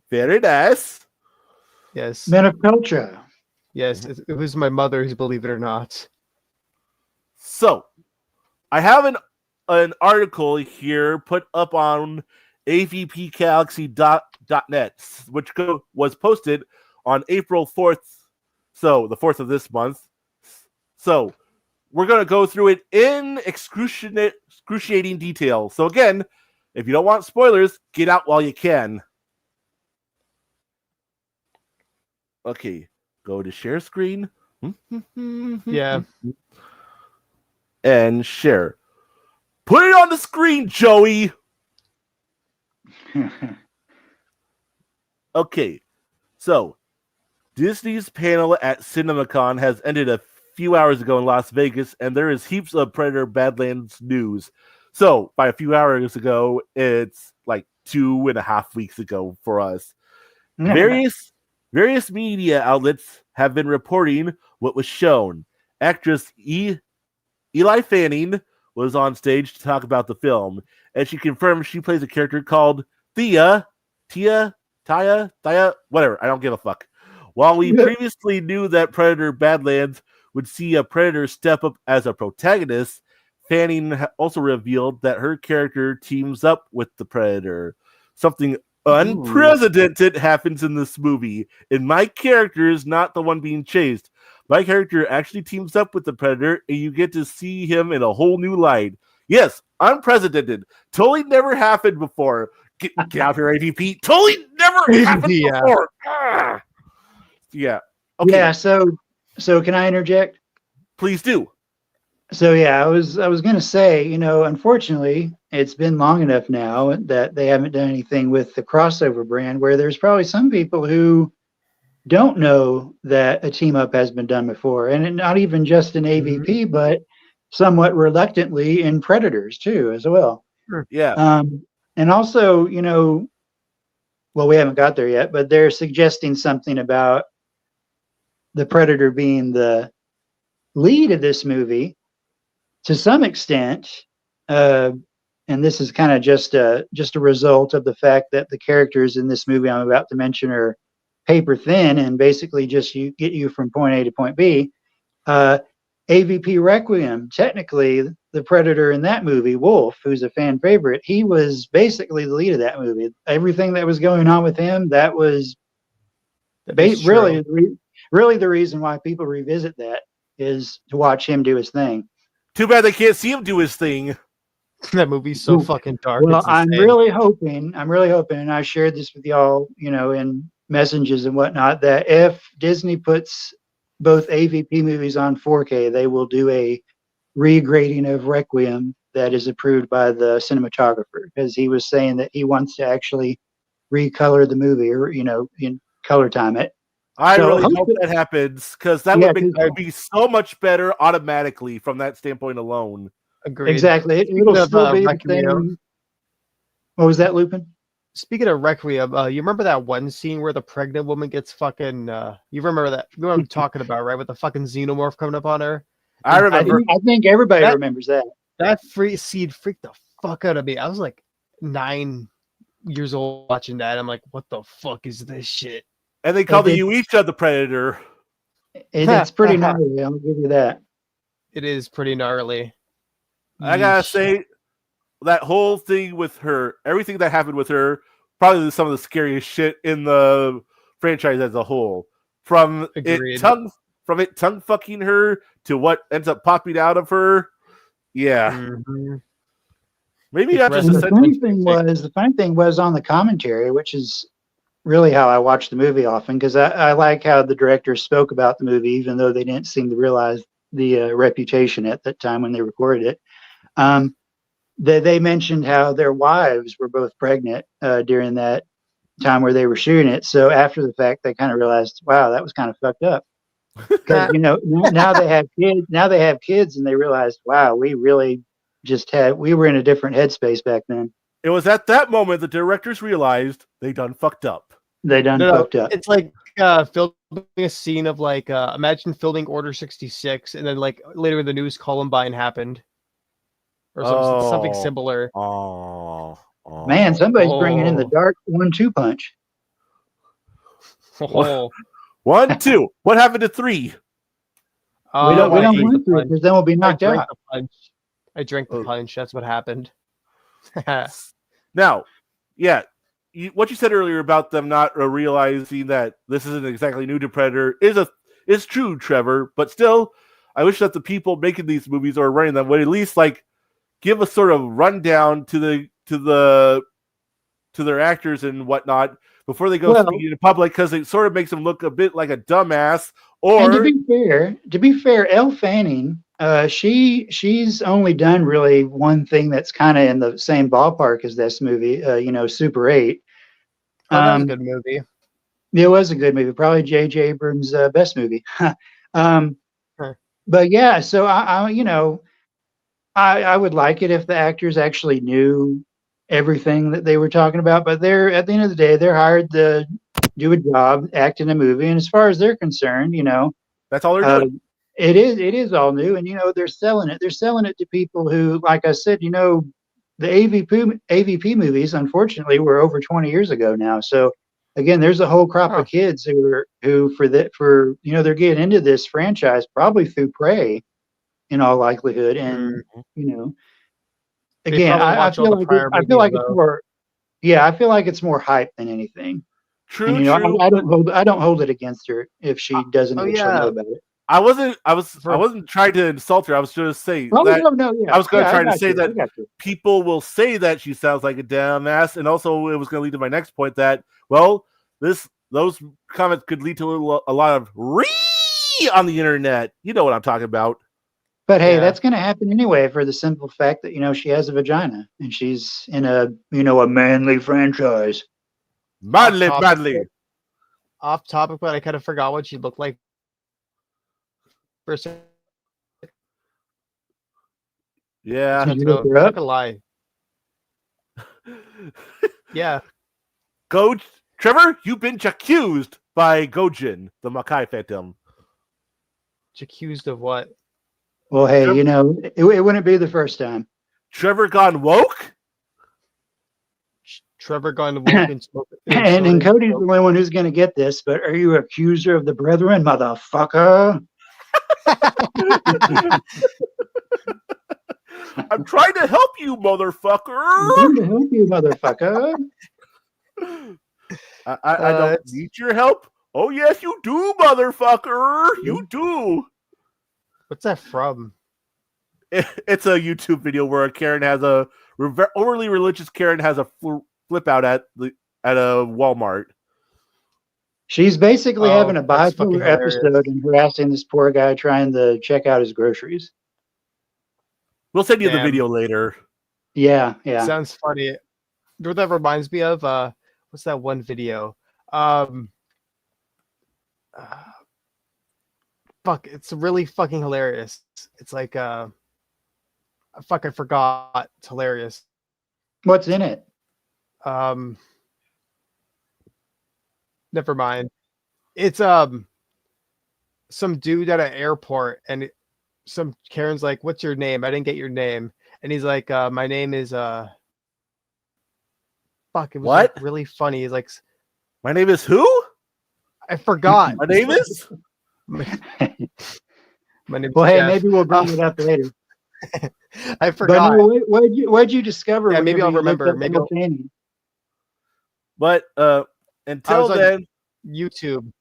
Very nice. Yes. Men of culture. Yes. It was my mother's, believe it or not. So, I have an article here put up on avpgalaxy.net, which was posted on April 4th, so the 4th of this month. So, we're going to go through it in excruciating detail. So, again, if you don't want spoilers, get out while you can. Okay, go to share screen. Yeah. And share. Put it on the screen, Joey. Okay, so Disney's panel at CinemaCon has ended a few hours ago in Las Vegas, and there is heaps of Predator Badlands news. So, by a few hours ago, it's like 2.5 weeks ago for us. Various media outlets have been reporting what was shown. Actress Eli Fanning was on stage to talk about the film, and she confirmed she plays a character called Thea, whatever, I don't give a fuck. While we previously knew that Predator Badlands would see a Predator step up as a protagonist, Fanning also revealed that her character teams up with the Predator. Something unprecedented happens in this movie, and my character is not the one being chased. My character actually teams up with the Predator, and you get to see him in a whole new light. Yes, unprecedented. Totally never happened before. Get out here, AVP. Totally never happened before. Yeah. Okay. Yeah. So can I interject? Please do. So yeah, I was going to say, unfortunately, it's been long enough now that they haven't done anything with the crossover brand, where there's probably some people who don't know that a team up has been done before, and not even just in AVP, but somewhat reluctantly in Predators too, as well. Sure. Yeah. And also, well, we haven't got there yet, but they're suggesting something about the Predator being the lead of this movie to some extent. And this is kind of just a result of the fact that the characters in this movie I'm about to mention are paper thin and basically just get you from point A to point B. AVP Requiem, technically the Predator in that movie, Wolf, who's a fan favorite, he was basically the lead of that movie. Everything that was going on with him, that was really the reason why people revisit that, is to watch him do his thing. Too bad they can't see him do his thing. That movie's so fucking dark. Well, I'm really hoping, and I shared this with y'all, in messages and whatnot, that if Disney puts both AVP movies on 4K, they will do a regrading of Requiem that is approved by the cinematographer, because he was saying that he wants to actually recolor the movie, or in color time it. I really hope that happens, because that would make the movie so much better automatically from that standpoint alone. Agreed. Exactly. It'll still be the same. What was that, Lupin? Speaking of Requiem, you remember that one scene where the pregnant woman gets fucking you remember that? You know what I'm talking about, right? With the fucking xenomorph coming up on her. I remember. I think everybody remembers that. That scene freaked the fuck out of me. I was like 9 years old watching that. I'm like, what the fuck is this shit? And they call the Uicha the Predator. It's pretty gnarly, I'll give you that. It is pretty gnarly. I gotta say, that whole thing with her, everything that happened with her, probably some of the scariest shit in the franchise as a whole. From it tongue fucking her to what ends up popping out of her. Yeah. Mm-hmm. Maybe not just the funny thing was on the commentary, which is really how I watch the movie often, because I like how the director spoke about the movie, even though they didn't seem to realize the reputation at that time when they recorded it. They mentioned how their wives were both pregnant during that time where they were shooting it. So after the fact, they kind of realized, wow, that was kind of fucked up. Because now they have kids. Now they have kids, and they realized, wow, we really we were in a different headspace back then. It was at that moment the directors realized they done fucked up. Fucked up. It's like filming a scene of like imagine filming Order 66, and then like later in the news, Columbine happened. or something similar. Oh, Man, somebody's bringing in the Oh. dark 1-2 punch. Oh. 1, 2. What happened to 3? We don't I ate go the into it punch. because then we'll be I knocked drank out. the punch. I drank the punch. That's what happened. Now, yeah, what you said earlier about them not realizing that this isn't exactly new to Predator is true, Trevor. But still, I wish that the people making these movies or running them would at least like give a sort of rundown to their actors and whatnot before they go speaking in public, because it sort of makes them look a bit like a dumbass. Or, and to be fair, Elle Fanning, she's only done really one thing that's kind of in the same ballpark as this movie. Super 8. Oh, that was a good movie. It was a good movie, probably J.J. Abrams' best movie. Sure. But yeah, so I would like it if the actors actually knew everything that they were talking about. But they're at the end of the day, they're hired to do a job, act in a movie, and as far as they're concerned, that's all they're doing. It is all new, and they're selling it. They're selling it to people who, like I said, the AVP movies, unfortunately, were over 20 years ago now. So again, there's a whole crop of kids they're getting into this franchise probably through Prey, in all likelihood, and again, I feel like it's more. Yeah, I feel like it's more hype than anything. True, and, true. I don't hold it against her if she doesn't actually know about it. I wasn't trying to insult her. I was just saying I was going to try to say that people will say that she sounds like a dumbass, and also it was going to lead to my next point that those comments could lead to a lot of on the internet. You know what I'm talking about. But hey, that's going to happen anyway for the simple fact that she has a vagina and she's in a manly franchise. Manly. Off topic, but I kind of forgot what she looked like. Yeah. Did you look her up? Not gonna lie. Yeah. Trevor, you've been accused by Gojin, the Makai Phantom. Accused of what? Well, hey, it wouldn't be the first time. Trevor gone woke? Trevor gone woke and smoke. And Cody's the only one who's going to get this, but are you accuser of the brethren, motherfucker? I'm trying to help you, motherfucker. I'm trying to help you, motherfucker. I don't need your help. Oh, yes, you do, motherfucker. You do. What's that from? It's a YouTube video where a Karen has a overly religious Karen has a flip out at a Walmart. She's basically having a bipolar episode and harassing this poor guy trying to check out his groceries. We'll send you the video later. Yeah. Sounds funny. What that reminds me of? What's that one video? Fuck! It's really fucking hilarious. It's like I forgot. It's hilarious. What's in it? Never mind. It's some dude at an airport, and some Karen's like, "What's your name? I didn't get your name." And he's like, "My name is Fuck! It was like really funny. He's like, "My name is who? I forgot. My name is." My name. Well, hey, maybe we'll bring it up later. I forgot. But what'd you discover? Yeah, maybe I'll remember. Maybe. But until then, YouTube.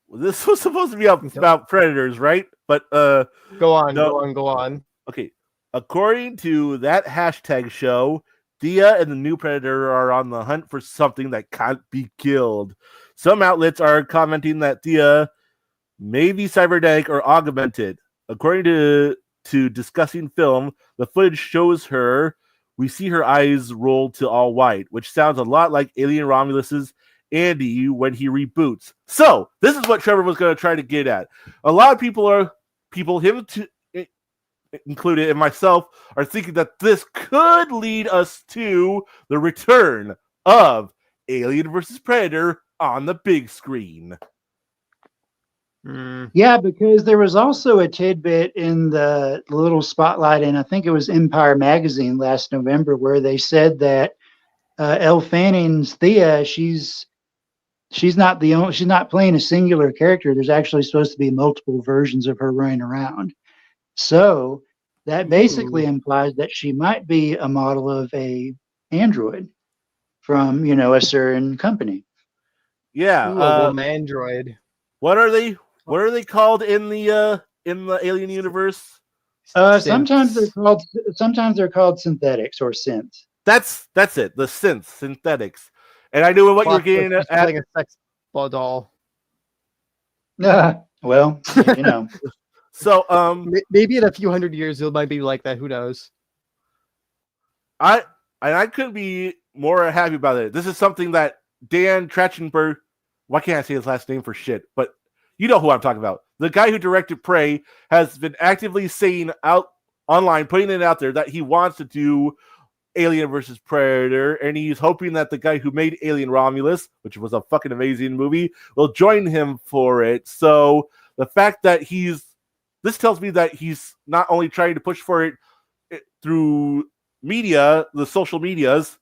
This was supposed to be about predators, right? But go on. Okay, according to that hashtag show, Dia and the new predator are on the hunt for something that can't be killed. Some outlets are commenting that Dia may be cybernetic or augmented. According to Discussing Film, the footage shows we see her eyes roll to all white, which sounds a lot like Alien Romulus's Andy when he reboots. So, this is what Trevor was going to try to get at. A lot of people, him included and myself, are thinking that this could lead us to the return of Alien vs. Predator on the big screen. Mm. Yeah, because there was also a tidbit in the little spotlight, and I think it was Empire Magazine last November, where they said that Elle Fanning's Thea, she's not the only, she's not playing a singular character. There's actually supposed to be multiple versions of her running around. So that basically Ooh. implies that she might be a model of a android from, you know, a certain company. Yeah. Ooh, a woman android. What are they? What are they called in the Alien universe? Sometimes they're Synths. called synthetics or synths. That's it. The synthetics. And I knew what you were Plot twist, getting she's at. playing a sex doll. Well, you know. So Maybe in a few hundred years it might be like that. Who knows? I couldn't be more happy about it. This is something that Dan Trachtenberg, why can't I say his last name for shit? But you know who I'm talking about. The guy who directed Prey has been actively saying out online, putting it out there that he wants to do Alien versus Predator, and he's hoping that the guy who made Alien Romulus, which was a fucking amazing movie, will join him for it. So the fact that this tells me that he's not only trying to push for it through media, the social medias,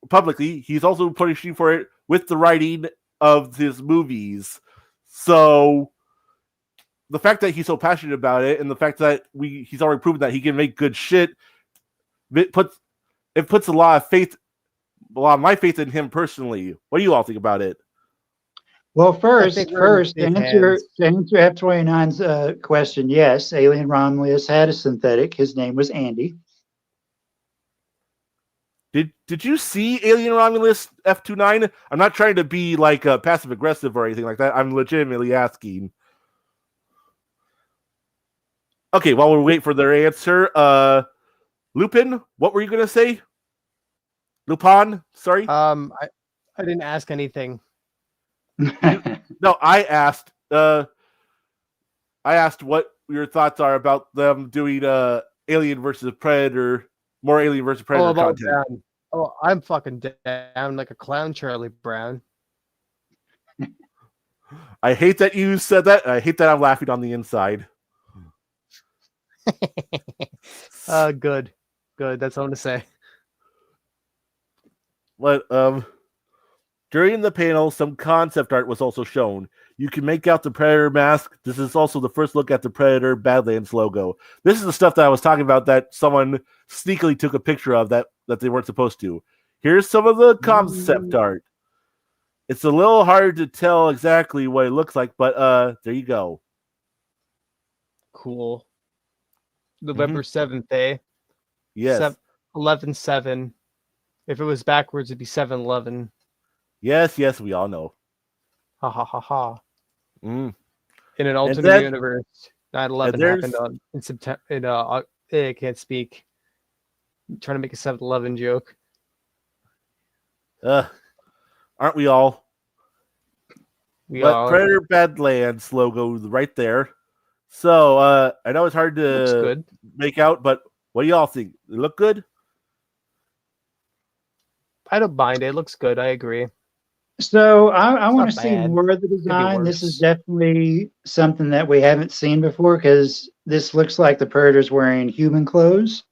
publicly, he's also pushing for it with the writing of his movies. So the fact that he's so passionate about it, and the fact that he's already proven that he can make good shit, it puts a lot of my faith in him personally. What do you all think about it? Well, I think we're in to safe answer hands. F29's question, yes, Alien Romulus had a synthetic. His name was Andy. Did you see Alien Romulus F29? I'm not trying to be like passive aggressive or anything like that. I'm legitimately asking. Okay, while we wait for their answer, Lupin, what were you gonna say? Lupin, sorry. I didn't ask anything. No, I asked. I asked what your thoughts are about them doing Alien versus Predator, more Alien versus Predator about content. Brown. Oh, I'm fucking down like a clown, Charlie Brown. I hate that you said that. I hate that I'm laughing on the inside. Good. That's all I'm to say. But during the panel, some concept art was also shown. You can make out the Predator mask. This is also the first look at the Predator Badlands logo. This is the stuff that I was talking about that someone sneakily took a picture of that they weren't supposed to. Here's some of the concept art. It's a little hard to tell exactly what it looks like, but there you go. Cool. November 7th, eh? Yes. 11/7. If it was backwards, it'd be 7/11. Yes, we all know. Ha ha ha ha. Mm. In an alternate universe, 9/11 happened in September. I can't speak. I'm trying to make a 7/11 joke. Aren't we all? We are. Predator Badlands logo right there. So I know it's hard to make out, but what do y'all think? It look good? I don't mind it. It looks good. I agree. So I want to see bad. more of the design. This is definitely something that we haven't seen before, because this looks like the Predator's wearing human clothes,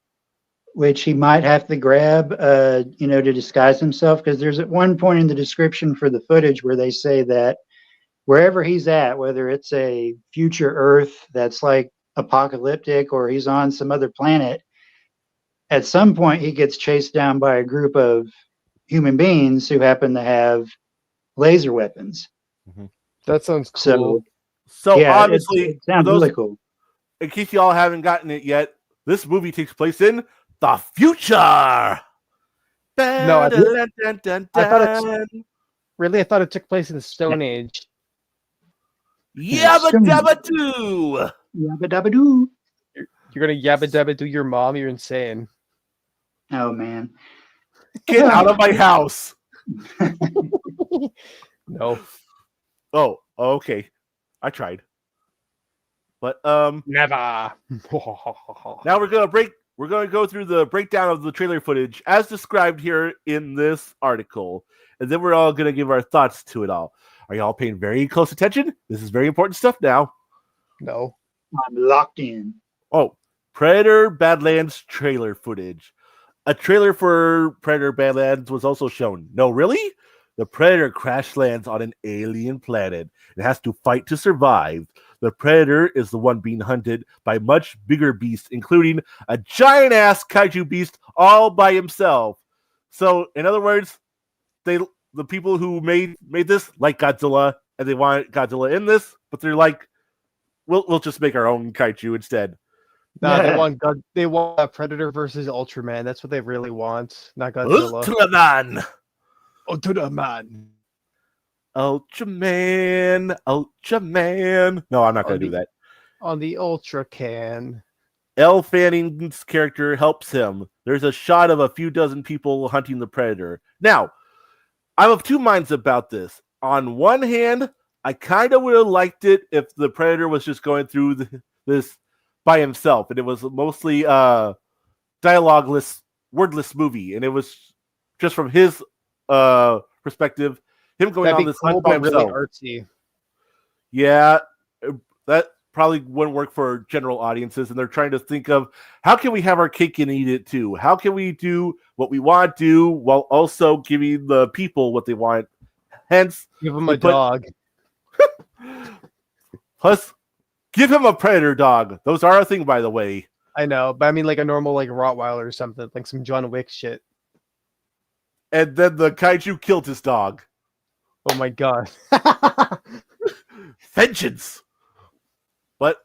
which he might have to grab, to disguise himself. Because there's at one point in the description for the footage where they say that wherever he's at, whether it's a future Earth that's like apocalyptic or he's on some other planet, at some point he gets chased down by a group of human beings who happen to have laser weapons. Mm-hmm. That sounds cool. So yeah, obviously, it sounds really cool. In case y'all haven't gotten it yet, this movie takes place in the future. No, I thought it took place in the Stone Age. Yabba dabba doo. Yabba dabba doo. You're gonna yabba dabba do your mom? You're insane. Oh man. Get out of my house. No. Oh, okay. I tried. But never. Now we're gonna go through the breakdown of the trailer footage as described here in this article. And then we're all gonna give our thoughts to it all. Are y'all paying very close attention? This is very important stuff now. No. I'm locked in. Oh, Predator Badlands trailer footage. A trailer for Predator Badlands was also shown. No, really? The Predator crash lands on an alien planet. It has to fight to survive. The Predator is the one being hunted by much bigger beasts, including a giant-ass kaiju beast all by himself. So, in other words, the people who made this like Godzilla, and they want Godzilla in this, but they're like, we'll just make our own kaiju instead. Nah, they want a Predator versus Ultraman. That's what they really want, not Godzilla. Ultraman! Ultraman. Ultraman. No, I'm not going to do that. On the Ultra Can. Elle Fanning's character helps him. There's a shot of a few dozen people hunting the Predator. Now, I'm of two minds about this. On one hand, I kind of would have liked it if the Predator was just going through this by himself, and it was mostly dialogueless, wordless movie, and it was just from his perspective, him going on this hunt by himself. Really artsy. Yeah, that probably wouldn't work for general audiences, and they're trying to think of how can we have our cake and eat it too? How can we do what we want to do while also giving the people what they want? Hence, give them a dog. Plus, give him a Predator dog. Those are a thing, by the way. I know, but I mean like a normal like Rottweiler or something, like some John Wick shit. And then the kaiju killed his dog. Oh my god. Vengeance. But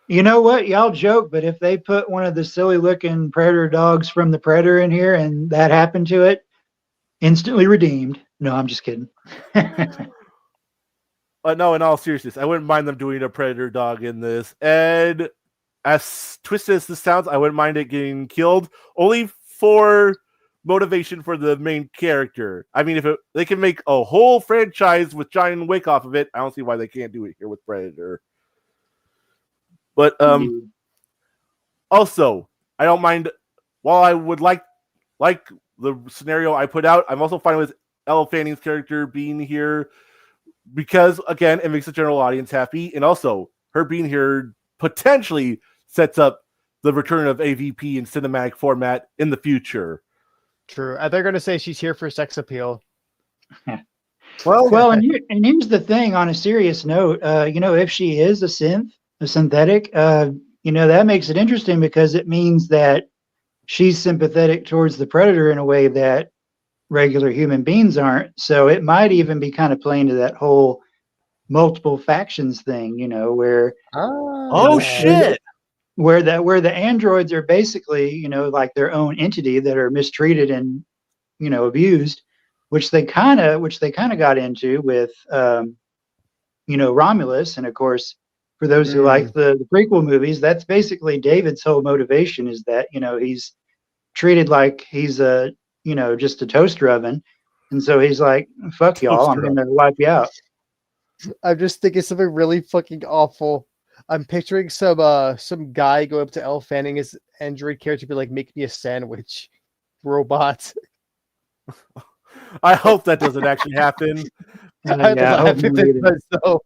you know what? Y'all joke, but if they put one of the silly looking Predator dogs from the Predator in here and that happened to it, instantly redeemed. No, I'm just kidding. No, in all seriousness, I wouldn't mind them doing a Predator dog in this. And as twisted as this sounds, I wouldn't mind it getting killed, only for motivation for the main character. I mean, if they can make a whole franchise with John Wick off of it, I don't see why they can't do it here with Predator. But also, I don't mind. While I would like the scenario I put out, I'm also fine with Elle Fanning's character being here because, again, it makes the general audience happy, and also her being here potentially sets up the return of AVP in cinematic format in the future. True. They're going to say she's here for sex appeal. Well, and here's the thing. On a serious note, if she is a synthetic, that makes it interesting because it means that she's sympathetic towards the Predator in a way that regular human beings aren't. So it might even be kind of playing to that whole multiple factions thing, where shit. Where the androids are basically, like their own entity that are mistreated and, abused, which they kind of got into with, Romulus. And of course, for those who like the prequel movies, that's basically David's whole motivation is that, he's treated like he's just a toaster oven. And so he's like, fuck y'all, I'm going to wipe you out. I'm just thinking something really fucking awful. I'm picturing some guy go up to Elle Fanning as android character, be like, "Make me a sandwich, robot." I hope that doesn't actually happen. I'd laugh if it does. So,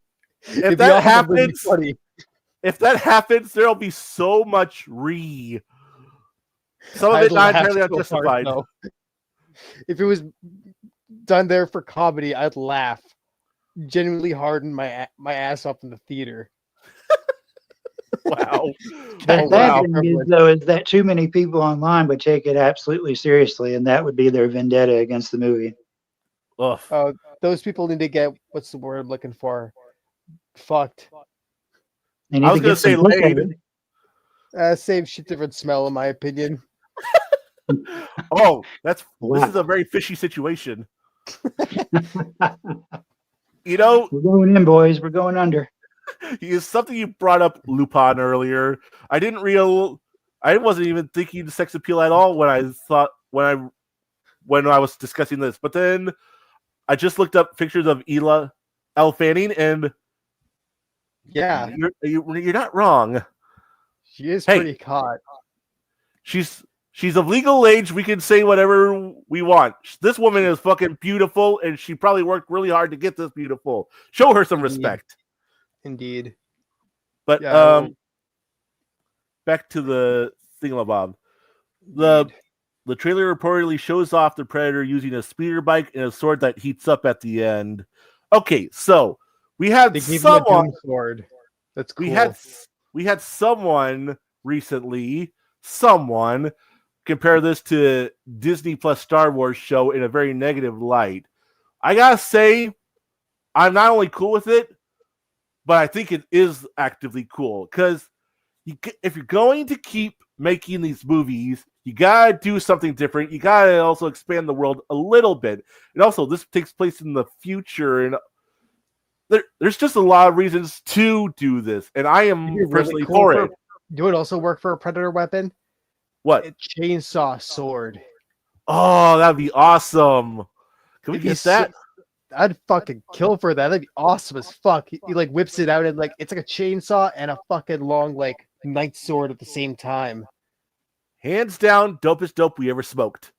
if that happens, there'll be so much some of it not entirely unjustified. If it was done there for comedy, I'd laugh genuinely harden my ass off in the theater. Wow. Is that too many people online would take it absolutely seriously, and that would be their vendetta against the movie. Those people need to get, what's the word I'm looking for? Fucked. I was going to say laid. Same shit, different smell, in my opinion. This is a very fishy situation. We're going in, boys. We're going under. Is something you brought up, Lupin, earlier. I wasn't even thinking sex appeal at all when I was discussing this. But then I just looked up pictures of Elle Fanning, and yeah, you're not wrong. She is pretty hot. She's She's of legal age. We can say whatever we want. This woman is fucking beautiful, and she probably worked really hard to get this beautiful. Show her some respect. Indeed. But Yeah, back to the thingamabob. The trailer reportedly shows off the Predator using a speeder bike and a sword that heats up at the end. Okay, so we had they gave someone. him a doom sword. That's cool. We had someone recently. Someone compare this to Disney plus Star Wars show in a very negative light. I gotta say, I'm not only cool with it, but I think it is actively cool because if you're going to keep making these movies, you gotta do something different. You gotta also expand the world a little bit. And also, this takes place in the future, and there's just a lot of reasons to do this. And I am personally cool for it. Do it also work for a Predator weapon? What? A chainsaw sword. Oh, that'd be awesome. Can we get that? I'd fucking kill for that. That'd be awesome as fuck. He like whips it out and like it's like a chainsaw and a fucking long like knight sword at the same time. Hands down, dopest dope we ever smoked.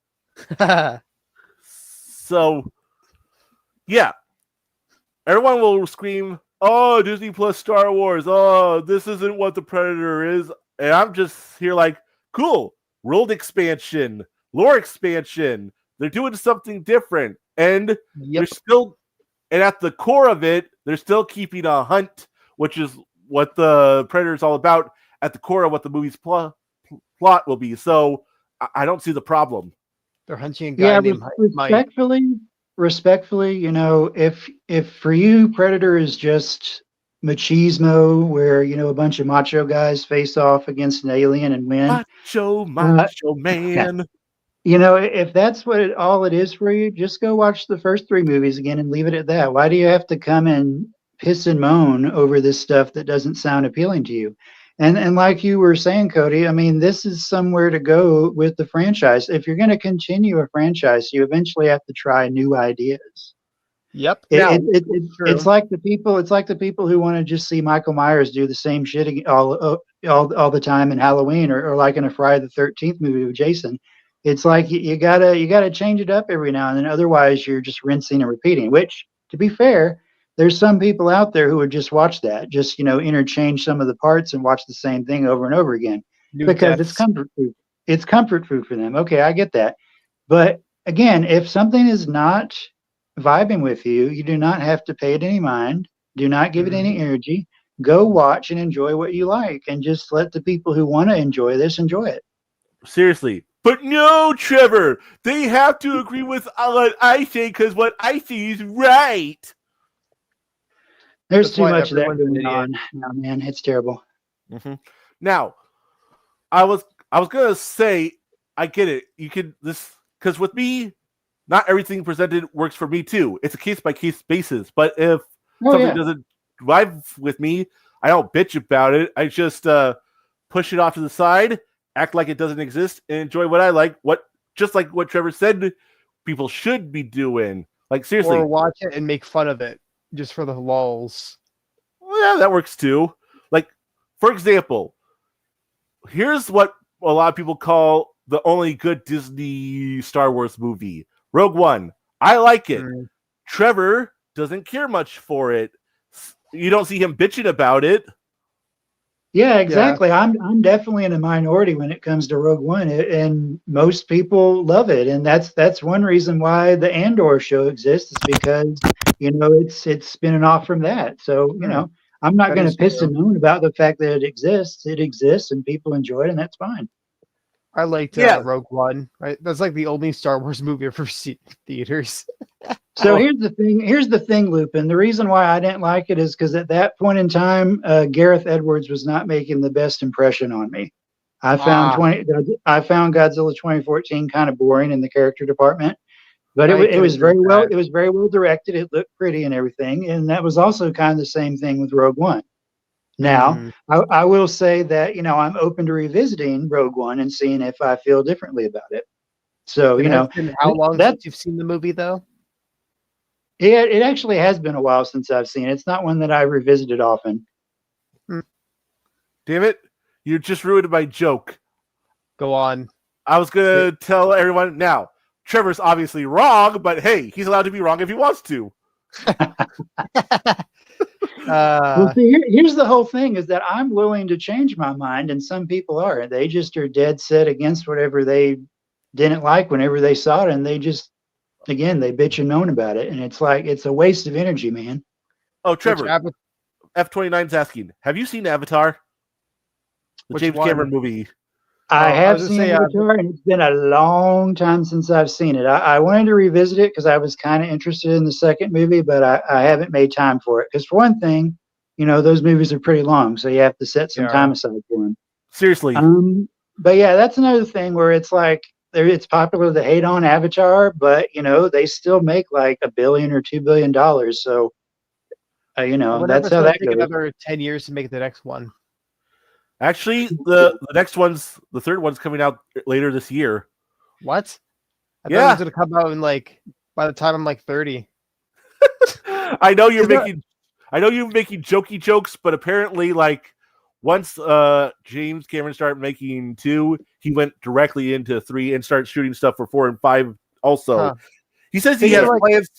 So, yeah. Everyone will scream, "Oh, Disney plus Star Wars. Oh, this isn't what the Predator is." And I'm just here like, cool. World expansion, lore expansion. They're doing something different. And they're still, and at the core of it, they're still keeping a hunt, which is what the Predator is all about, at the core of what the movie's plot will be. So I don't see the problem. They're hunting a guy named Mike. Respectfully, you know, if for you Predator is just machismo, where you know a bunch of macho guys face off against an alien and win, macho man. You know, if that's what all it is for you, just go watch the first 3 movies again and leave it at that. Why do you have to come and piss and moan over this stuff that doesn't sound appealing to you? And like you were saying, Cody, I mean, this is somewhere to go with the franchise. If you're going to continue a franchise, you eventually have to try new ideas. Yep. It's like the people. It's like the people who want to just see Michael Myers do the same shit all the time in Halloween, or like in a Friday the 13th movie with Jason. It's like you gotta change it up every now and then. Otherwise, you're just rinsing and repeating. Which, to be fair, there's some people out there who would just watch that, just interchange some of the parts and watch the same thing over and over again because it's comfort food. It's comfort food for them. Okay, I get that. But again, if something is not vibing with you, you do not have to pay it any mind. Do not give it any energy. Go watch and enjoy what you like, and just let the people who want to enjoy this enjoy it. Seriously. But no, Trevor, they have to agree with what I say because what I say is right. There's too much of that going on. No, man, it's terrible. Mm-hmm. Now, I was gonna say, I get it. You can because with me, not everything presented works for me too. It's a case by case basis. But if something doesn't vibe with me, I don't bitch about it. I just push it off to the side. Act like it doesn't exist and enjoy what I like. Just like what Trevor said, people should be doing. Like seriously, or watch it and make fun of it just for the lulz. Well, yeah, that works too. Like, for example, here's what a lot of people call the only good Disney Star Wars movie, Rogue One. I like it. Trevor doesn't care much for it. You don't see him bitching about it. Yeah, exactly. Yeah. I'm definitely in a minority when it comes to Rogue One, and most people love it, and that's one reason why the Andor show exists, is because it's spinning off from that. So I'm not going to piss and moan about the fact that it exists. It exists, and people enjoy it, and that's fine. I liked Rogue One. Right, that's like the only Star Wars movie I've ever seen in theaters. So here's the thing, Lupin. The reason why I didn't like it is because at that point in time, Gareth Edwards was not making the best impression on me. I found Godzilla 2014 kind of boring in the character department, but it was very well. It was very well directed. It looked pretty and everything, and that was also kind of the same thing with Rogue One. Now, I will say that I'm open to revisiting Rogue One and seeing if I feel differently about it. So how long since you've seen the movie though? Yeah, it actually has been a while since I've seen it. It's not one that I revisited often. Damn it. You just ruined my joke. Go on. I was gonna tell everyone now. Trevor's obviously wrong, but hey, he's allowed to be wrong if he wants to. Well, see, here's the whole thing: is that I'm willing to change my mind, and some people are. They just are dead set against whatever they didn't like whenever they saw it, and they just, again, they bitch and moan about it, and it's like it's a waste of energy, man. Oh, Trevor, F29's asking, have you seen Avatar? The James Cameron movie. I have seen Avatar, and it's been a long time since I've seen it. I wanted to revisit it because I was kind of interested in the second movie, but I haven't made time for it. Because for one thing, those movies are pretty long, so you have to set some time aside for them. Seriously. But yeah, that's another thing where it's like it's popular to hate on Avatar, but they still make like $1 billion or $2 billion. So that's how that goes. Another 10 years to make the next one. Actually, the next one's the third one's coming out later this year. What? I thought it was gonna come out in by the time I'm 30. I know you're making jokey jokes, but apparently once James Cameron started making 2, he went directly into 3 and started shooting stuff for 4 and 5 also. He says he has plans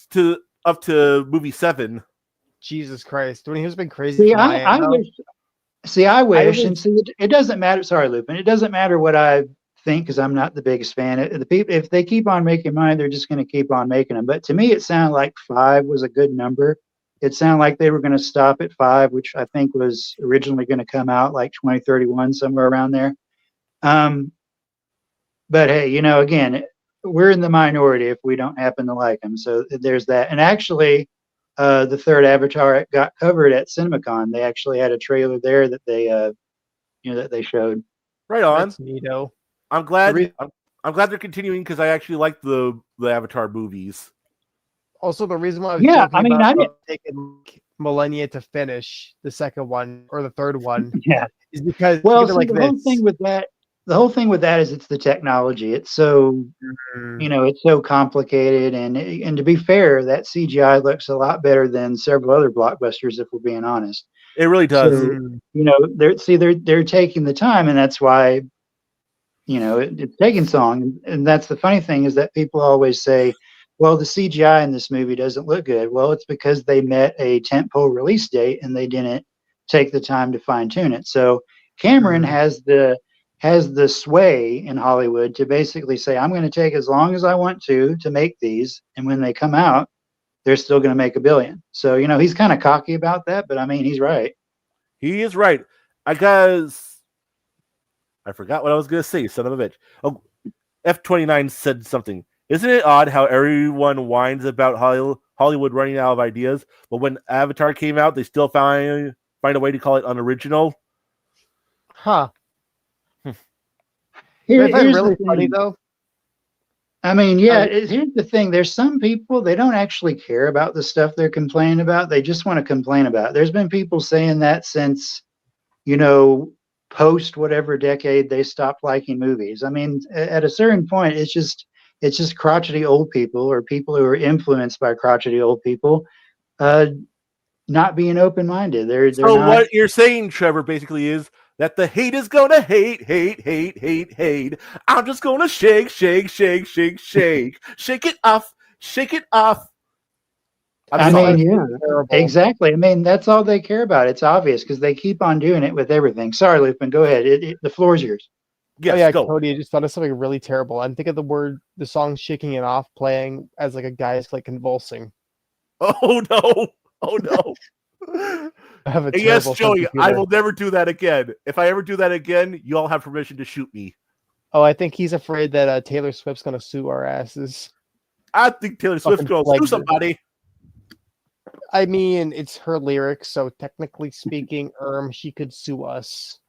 up to movie 7. Jesus Christ. When he was been crazy. I wish, and see, it doesn't matter. Sorry, Lupin. It doesn't matter what I think because I'm not the biggest fan. If they keep on making money, they're just going to keep on making them. But to me, it sounded like 5 was a good number. It sounded like they were going to stop at 5, which I think was originally going to come out 2031, somewhere around there. But hey, again, we're in the minority if we don't happen to like them. So there's that. And actually, the third Avatar got covered at CinemaCon. They actually had a trailer there that they showed. Right on. That's neato. I'm glad. I'm glad they're continuing because I actually like the Avatar movies. Also, the reason why I was taking millennia to finish the second one or the third one, is because the whole thing with that is it's the technology. It's so it's so complicated, and to be fair, that CGI looks a lot better than several other blockbusters, if we're being honest. It really does. So, they're taking the time, and that's why it's taking so long. And that's the funny thing is that people always say, well, the CGI in this movie doesn't look good. Well, it's because they met a tentpole release date and they didn't take the time to fine tune it. So Cameron has the sway in Hollywood to basically say, I'm going to take as long as I want to make these. And when they come out, they're still going to make $1 billion. So, he's kind of cocky about that, but I mean, he's right. He is right. I forgot what I was going to say, son of a bitch. Oh, F29 said something. Isn't it odd how everyone whines about Hollywood running out of ideas, but when Avatar came out, they still find a way to call it unoriginal? Huh. Here's really funny though. I mean, here's the thing. There's some people, they don't actually care about the stuff they're complaining about. They just want to complain about it. There's been people saying that since, post whatever decade they stopped liking movies. I mean, at a certain point, it's just crotchety old people or people who are influenced by crotchety old people not being open-minded. They're not... What you're saying, Trevor, basically is that the hate is gonna hate. I'm just gonna shake it off. Exactly. I mean, that's all they care about. It's obvious because they keep on doing it with everything. Sorry, Lupin, go ahead. The floor is yours. Yes, go. Cody, I just thought of something really terrible. I'm thinking the song "Shaking It Off" playing as a guy's convulsing. Oh no! Yes, Joey, I will never do that again. If I ever do that again, you all have permission to shoot me. Oh, I think he's afraid that Taylor Swift's gonna sue our asses. I think Taylor Swift's gonna sue somebody. I mean, it's her lyrics, so technically speaking, she could sue us.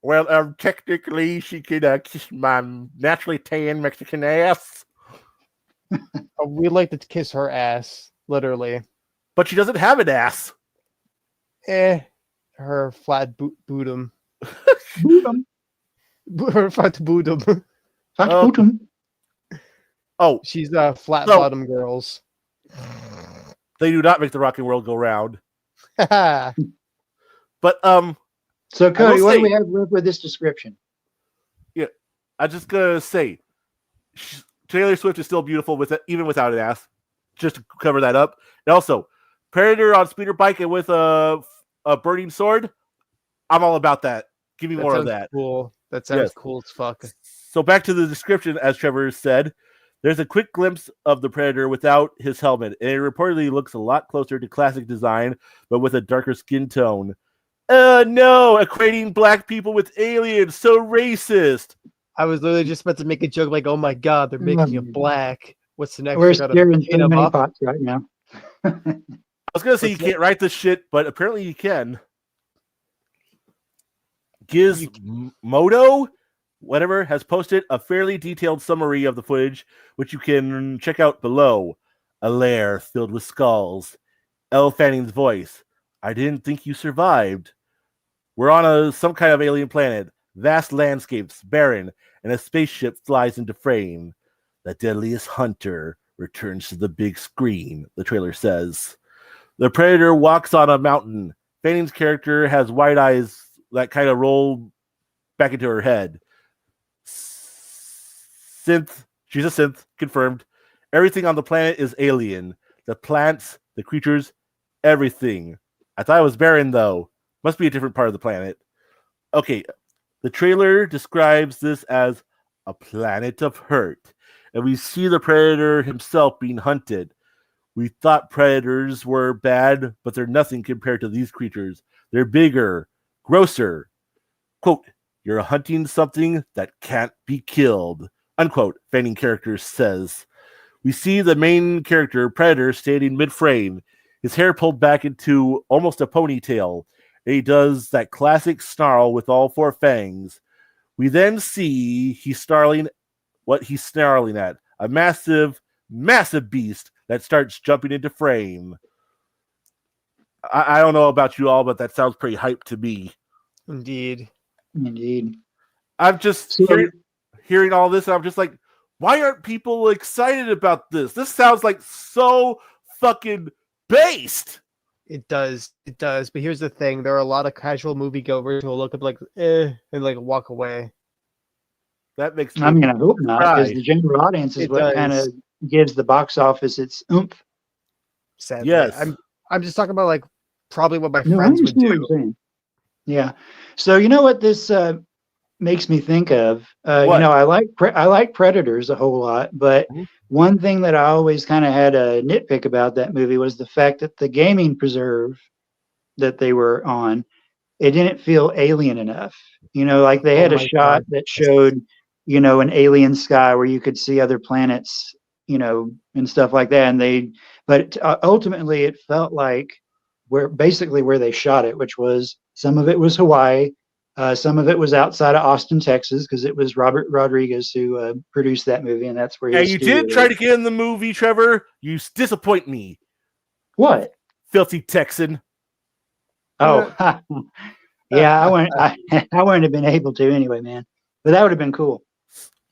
Well, technically, she could kiss my naturally tan Mexican ass. We'd like to kiss her ass, literally. But she doesn't have an ass. Her flat bootum. Bootum. Her flat bootum. Flat bootum. Oh. She's flat bottom girls. They do not make the rocking world go round. But, So, Cody, what do we have with this description? Yeah, I'm just going to say, Taylor Swift is still beautiful even without an ass. Just to cover that up. And also, Predator on speeder bike and with a burning sword. I'm all about that. Give me more of that. Cool. That sounds cool as fuck. So back to the description, as Trevor said, there's a quick glimpse of the Predator without his helmet, and it reportedly looks a lot closer to classic design, but with a darker skin tone. No, equating black people with aliens, so racist. I was literally just about to make a joke like, oh my god, they're making him black. What's the next? We're stirring so many pots right now. I was going to say you can't write this shit, but apparently you can. Gizmodo, whatever, has posted a fairly detailed summary of the footage, which you can check out below. A lair filled with skulls. Elle Fanning's voice. I didn't think you survived. We're on some kind of alien planet. Vast landscapes, barren, and a spaceship flies into frame. The deadliest hunter returns to the big screen, the trailer says. The Predator walks on a mountain. Fanning's character has wide eyes that kind of roll back into her head. Synth. She's a synth, confirmed. Everything on the planet is alien. The plants, the creatures, everything. I thought it was barren, though. Must be a different part of the planet. Okay, the trailer describes this as a planet of hurt, and we see the Predator himself being hunted. We thought predators were bad, but they're nothing compared to these creatures. They're bigger, grosser. Quote, you're hunting something that can't be killed, unquote, Fanning character says. We see the main character, Predator, standing mid-frame, his hair pulled back into almost a ponytail. And he does that classic snarl with all four fangs. We then see what he's snarling at. A massive, massive beast that starts jumping into frame. I don't know about you all, but that sounds pretty hyped to me. Indeed. I'm just hearing all this, and I'm just like, why aren't people excited about this? This sounds like so fucking based. It does. But here's the thing: there are a lot of casual moviegoers who will look up like, and like walk away. That makes me I hope not, because the general audience is what kind of gives the box office its oomph. Sadly. Yes. I'm just talking about like probably what my friends would do. Yeah. So you know what this makes me think of? I like Predators a whole lot, but one thing that I always kind of had a nitpick about that movie was the fact that the gaming preserve that they were on, it didn't feel alien enough. Like they had a shot that showed, an alien sky where you could see other planets, and stuff like that. But ultimately it felt like where they shot it, which was some of it was Hawaii. Some of it was outside of Austin, Texas, because it was Robert Rodriguez who produced that movie, and that's where he. And you did try to get in the movie, Trevor. You disappoint me. What? Filthy Texan. Oh, yeah. I wouldn't have been able to anyway, man. But that would have been cool.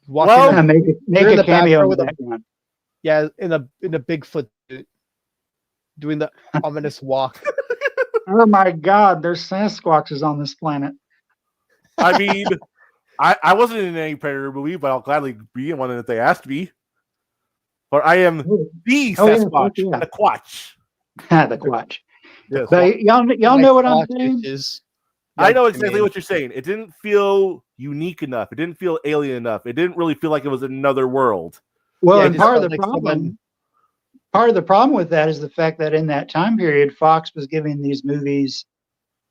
Make a cameo with that one. Yeah, in a Bigfoot suit, doing the ominous walk. Oh my God! There's Sasquatches on this planet. I mean, I wasn't in any Predator movie, but I'll gladly be in one if they asked me. Or I am the Sasquatch, the Quatch. The Quatch. Yes. But y'all know what I'm saying? I know exactly what you're saying. It didn't feel unique enough. It didn't feel alien enough. It didn't really feel like it was another world. Well, and part of the problem with that is the fact that in that time period, Fox was giving these movies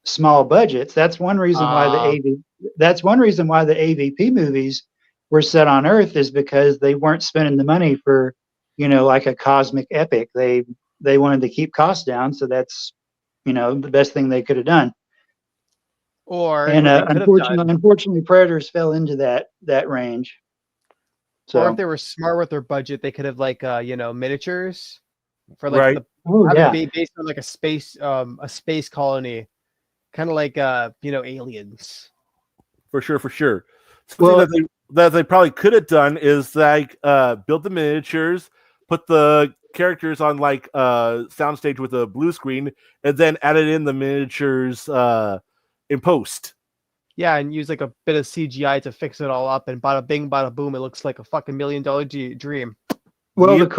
small budgets. That's one reason why the AVP movies were set on Earth, is because they weren't spending the money for, like a cosmic epic. They wanted to keep costs down, so that's, the best thing they could have done. Unfortunately, Predators fell into that range. So, or if they were smart with their budget, they could have miniatures for based on like a space colony, kind of like aliens. For sure. Something that they probably could have done is like build the miniatures, put the characters on like soundstage with a blue screen, and then added in the miniatures in post. Yeah, and use like a bit of CGI to fix it all up, and bada bing, bada boom, it looks like a fucking $1 million dream. Well, Yeah. the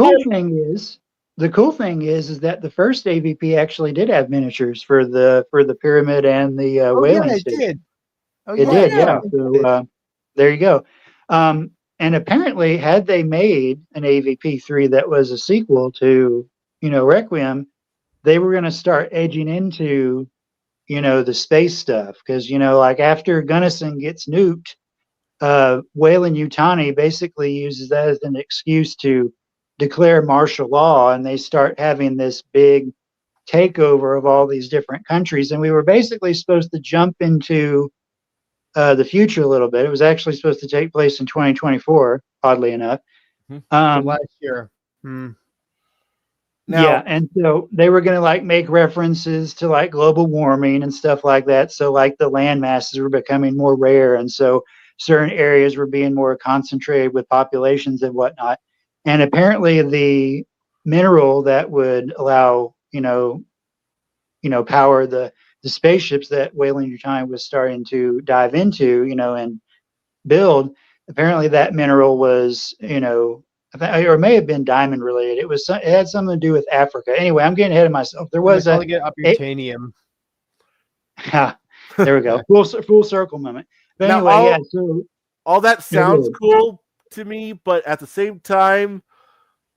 cool thing is that the first AVP actually did have miniatures for the pyramid and the Oh yeah, whaling it station. did. Oh It yeah, did, yeah. yeah. So there you go. And apparently, had they made an AVP3 that was a sequel to, Requiem, they were going to start edging into, the space stuff because, like after Gunnison gets nuked, Weyland Yutani basically uses that as an excuse to declare martial law, and they start having this big takeover of all these different countries. And we were basically supposed to jump into the future a little bit. It was actually supposed to take place in 2024, oddly enough. Mhm. So Um, last year. Hmm. Now, yeah, and so they were going to like make references to like global warming and stuff like that. So like the land masses were becoming more rare, and so certain areas were being more concentrated with populations and whatnot. And apparently, the mineral that would allow power the spaceships that Weyland Yutani was starting to dive into, and build. Apparently, that mineral was, or it may have been diamond related. It had something to do with Africa. Anyway, I'm getting ahead of myself. There They're was calling it obutanium. there we go, full circle moment. But Now, anyway, yeah. So all that Yeah, sounds really. cool to me, but at the same time,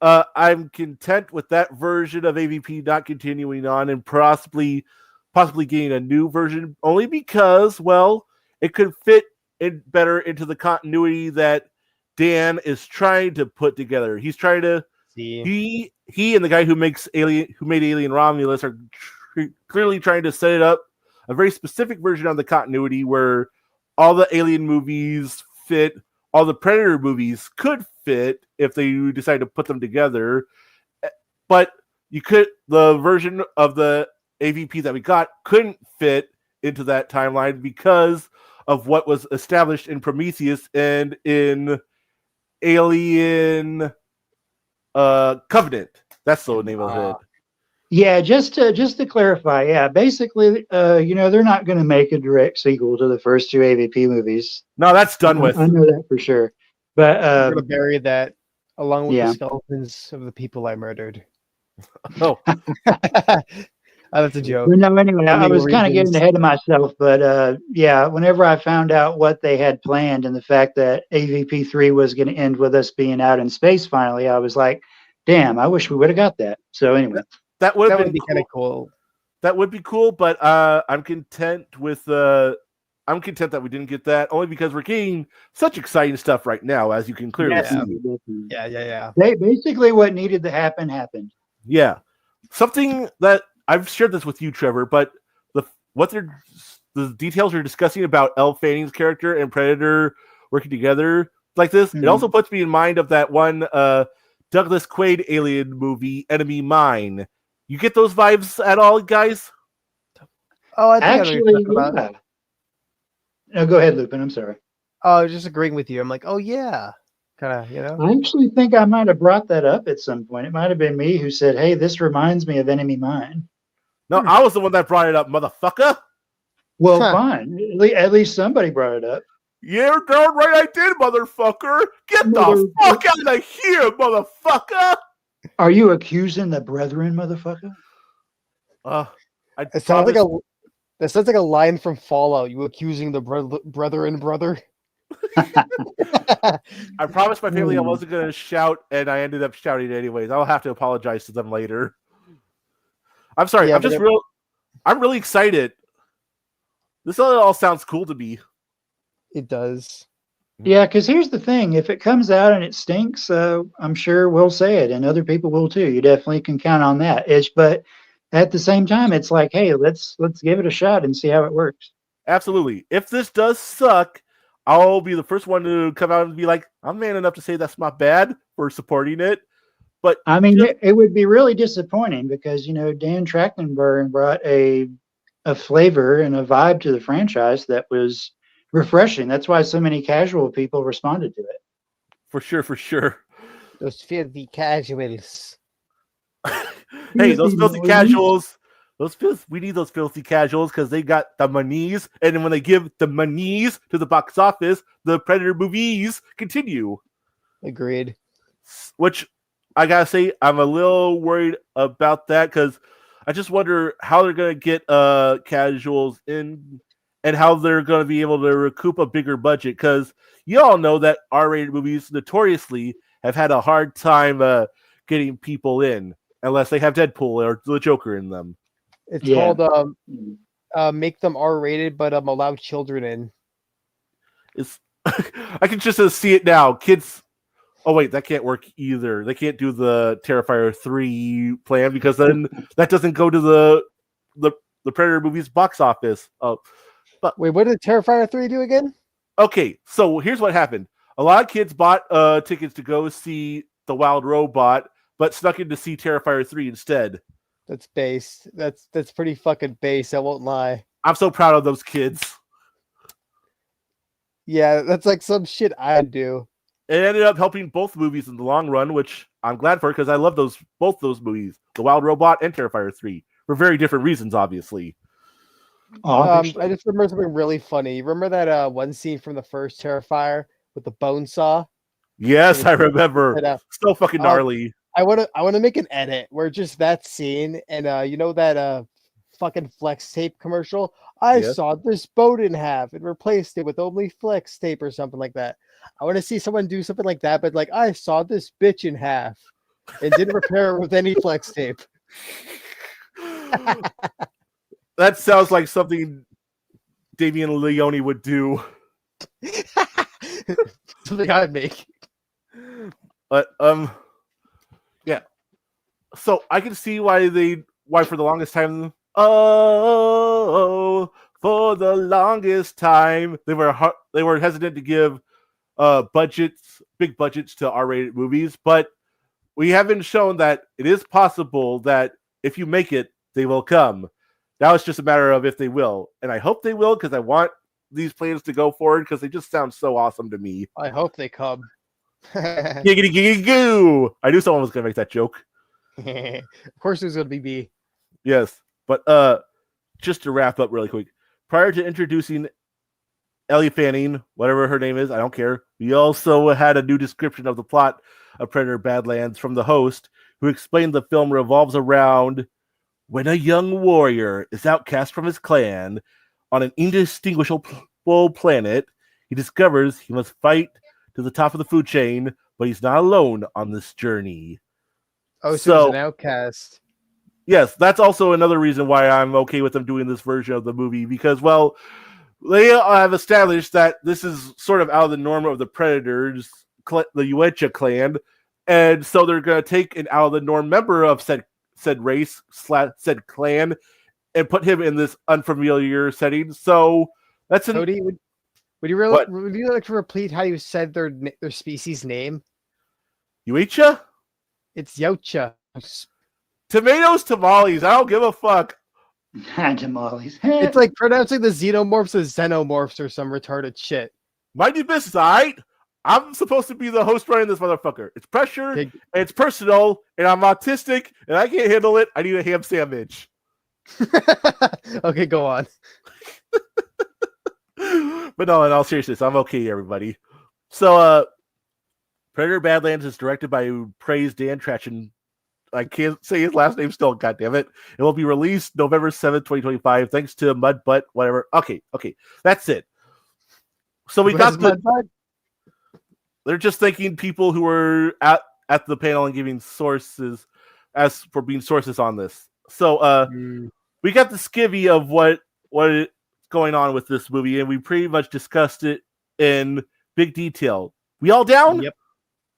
I'm content with that version of AVP not continuing on and possibly getting a new version, only because, well, it could fit in better into the continuity that Dan is trying to put together. He's trying to See, he and the guy who made Alien Romulus are clearly trying to set it up a very specific version of the continuity where all the Alien movies fit, all the Predator movies could fit if they decide to put them together. But the version of the AVP that we got couldn't fit into that timeline because of what was established in Prometheus and in Alien Covenant. That's the name of it. yeah, just to clarify, yeah, basically, they're not going to make a direct sequel to the first two AVP movies. No, that's done with. I know that for sure. But we're gonna bury that along with yeah. the skeletons of the people I murdered. Oh, That's a joke. Well, no, anyway, I Legal was kind of getting reasons. ahead of myself, but yeah, whenever I found out what they had planned and the fact that AVP3 was going to end with us being out in space finally, I was like, damn, I wish we would have got that. So anyway, that would That have would been be kind of cool. That would be cool, but I'm content with I'm content that we didn't get that, only because we're getting such exciting stuff right now, as you can clearly see. definitely. Yeah. Basically, what needed to happen happened. Yeah, something that I've shared this with you, Trevor, but the details you're discussing about Elle Fanning's character and Predator working together like this, it also puts me in mind of that one Douglas Quaid alien movie, Enemy Mine. You get those vibes at all, guys? Oh, I think I know what Actually, you're talking about. yeah. No, go ahead, Lupin. I'm sorry. Oh, I was just agreeing with you. I'm like, oh yeah, kind of, I actually think I might have brought that up at some point. It might have been me who said, "Hey, this reminds me of Enemy Mine." No, I was the one that brought it up, motherfucker. Well, Huh. fine. At least somebody brought it up. Yeah, darn right I did, motherfucker. Get the fuck out of here, motherfucker. Are you accusing the brethren, motherfucker? It sounds like that sounds like a line from Fallout. You accusing the brethren, brother? I promised my family I wasn't going to shout, and I ended up shouting anyways. I'll have to apologize to them later. I'm sorry. Yeah, I'm really excited. This all sounds cool to me. It does. Yeah, because here's the thing: if it comes out and it stinks, I'm sure we'll say it, and other people will too. You definitely can count on that. But at the same time, it's like, hey, let's give it a shot and see how it works. Absolutely. If this does suck, I'll be the first one to come out and be like, I'm man enough to say that's not bad for supporting it. But I mean, it would be really disappointing because Dan Trachtenberg brought a flavor and a vibe to the franchise that was refreshing. That's why so many casual people responded to it. For sure. Those filthy casuals. Hey, those filthy casuals We need those filthy casuals because they got the monies, and then when they give the monies to the box office, the Predator movies continue. Agreed. Which I gotta say, I'm a little worried about that because I just wonder how they're gonna get casuals in and how they're gonna be able to recoup a bigger budget. Because you all know that R-rated movies notoriously have had a hard time getting people in unless they have Deadpool or the Joker in them. It's Yeah. called make them R-rated, but allow children in. It's I can just see it now. Kids. Oh wait, that can't work either. They can't do the Terrifier 3 plan because then that doesn't go to the Predator movies box office. Wait, what did Terrifier 3 do again? Okay, so here's what happened. A lot of kids bought tickets to go see The Wild Robot, but snuck in to see Terrifier 3 instead. That's base. That's pretty fucking base, I won't lie. I'm so proud of those kids. Yeah, that's like some shit I'd do. It ended up helping both movies in the long run, which I'm glad for because I love both those movies, The Wild Robot and Terrifier 3, for very different reasons, obviously. I just remember something really funny. You remember that one scene from the first Terrifier with the bone saw? Yes, I remember. But, So fucking gnarly. I wanna make an edit where just that scene and you know that fucking flex tape commercial? I sawed this boat in half and replaced it with only flex tape or something like that. I want to see someone do something like that, but like I sawed this bitch in half and didn't repair it with any flex tape. That sounds like something Damian Leone would do. Something I'd make. But yeah. So I can see why for the longest time for the longest time they were hesitant to give big budgets to R-rated movies, but we haven't shown that it is possible that if you make it, they will come. Now it's just a matter of if they will, and I hope they will because I want these plans to go forward because they just sound so awesome to me. I hope they come. Giggity giggity goo! I knew someone was gonna make that joke. Of course, it was gonna be me. Yes, but just to wrap up really quick, prior to introducing Ellie Fanning, whatever her name is, I don't care. We also had a new description of the plot of Predator Badlands from the host, who explained the film revolves around when a young warrior is outcast from his clan on an indistinguishable planet. He discovers he must fight to the top of the food chain, but he's not alone on this journey. Oh, so he's an outcast. Yes, that's also another reason why I'm okay with them doing this version of the movie because, well, they have established that this is sort of out of the norm of the Predators, the Uecha clan, and so they're going to take an out of the norm member of said race, said clan, and put him in this unfamiliar setting. So that's an. Cody, would you like to repeat how you said their species name? Uecha? It's Yocha. Tomatoes, tamales. I don't give a fuck. Tamales. It's like pronouncing the xenomorphs as xenomorphs or some retarded shit. Mind your business, all right? I'm supposed to be the host running this motherfucker. It's pressure, and it's personal, and I'm autistic, and I can't handle it. I need a ham sandwich. Okay, go on. But no, in all seriousness, I'm okay, everybody. So, Predator Badlands is directed by praised Dan Trachtenberg. I can't say his last name still, goddammit. It will be released November 7th, 2025, thanks to Mudbutt, whatever. Okay, that's it. So we got the... They're just thanking people who were at the panel and giving sources as for being sources on this. So we got the skivvy of what is going on with this movie, and we pretty much discussed it in big detail. We all down? Yep.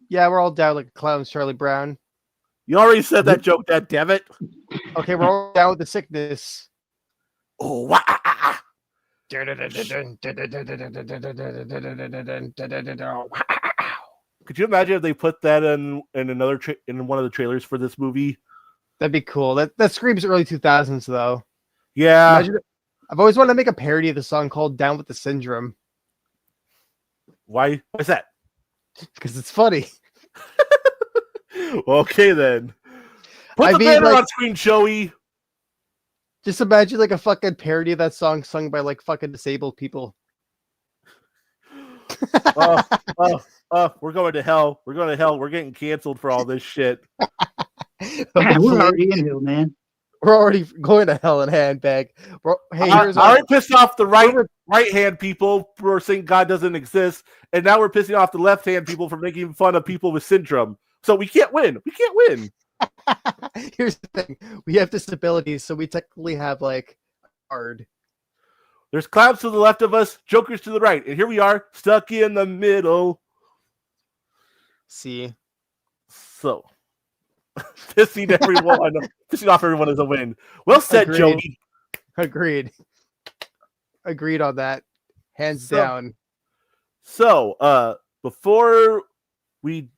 Yeah, we're all down like clowns, Charlie Brown. You already said that joke, that damn it. Okay, we're all down with the sickness. Oh, wow. Could you imagine if they put that in another in one of the trailers for this movie? That'd be cool. That screams early 2000s though. Yeah. I've always wanted to make a parody of the song called "Down with the Syndrome." Why is that? Because it's funny. Okay then. Put the banner on screen, Joey. Just imagine like a fucking parody of that song sung by like fucking disabled people. Oh, we're going to hell. We're going to hell. We're getting canceled for all this shit. We're already in hell, man. We're already going to hell in handbag. Hey, I here's already pissed off the right hand people for saying God doesn't exist, and now we're pissing off the left hand people for making fun of people with syndrome. So we can't win. We can't win. Here's the thing: we have disabilities, so we technically have like hard. There's clowns to the left of us, jokers to the right, and here we are, stuck in the middle. See, so pissing off everyone is a win. Well said, Jody. Agreed on that, hands down. So, before we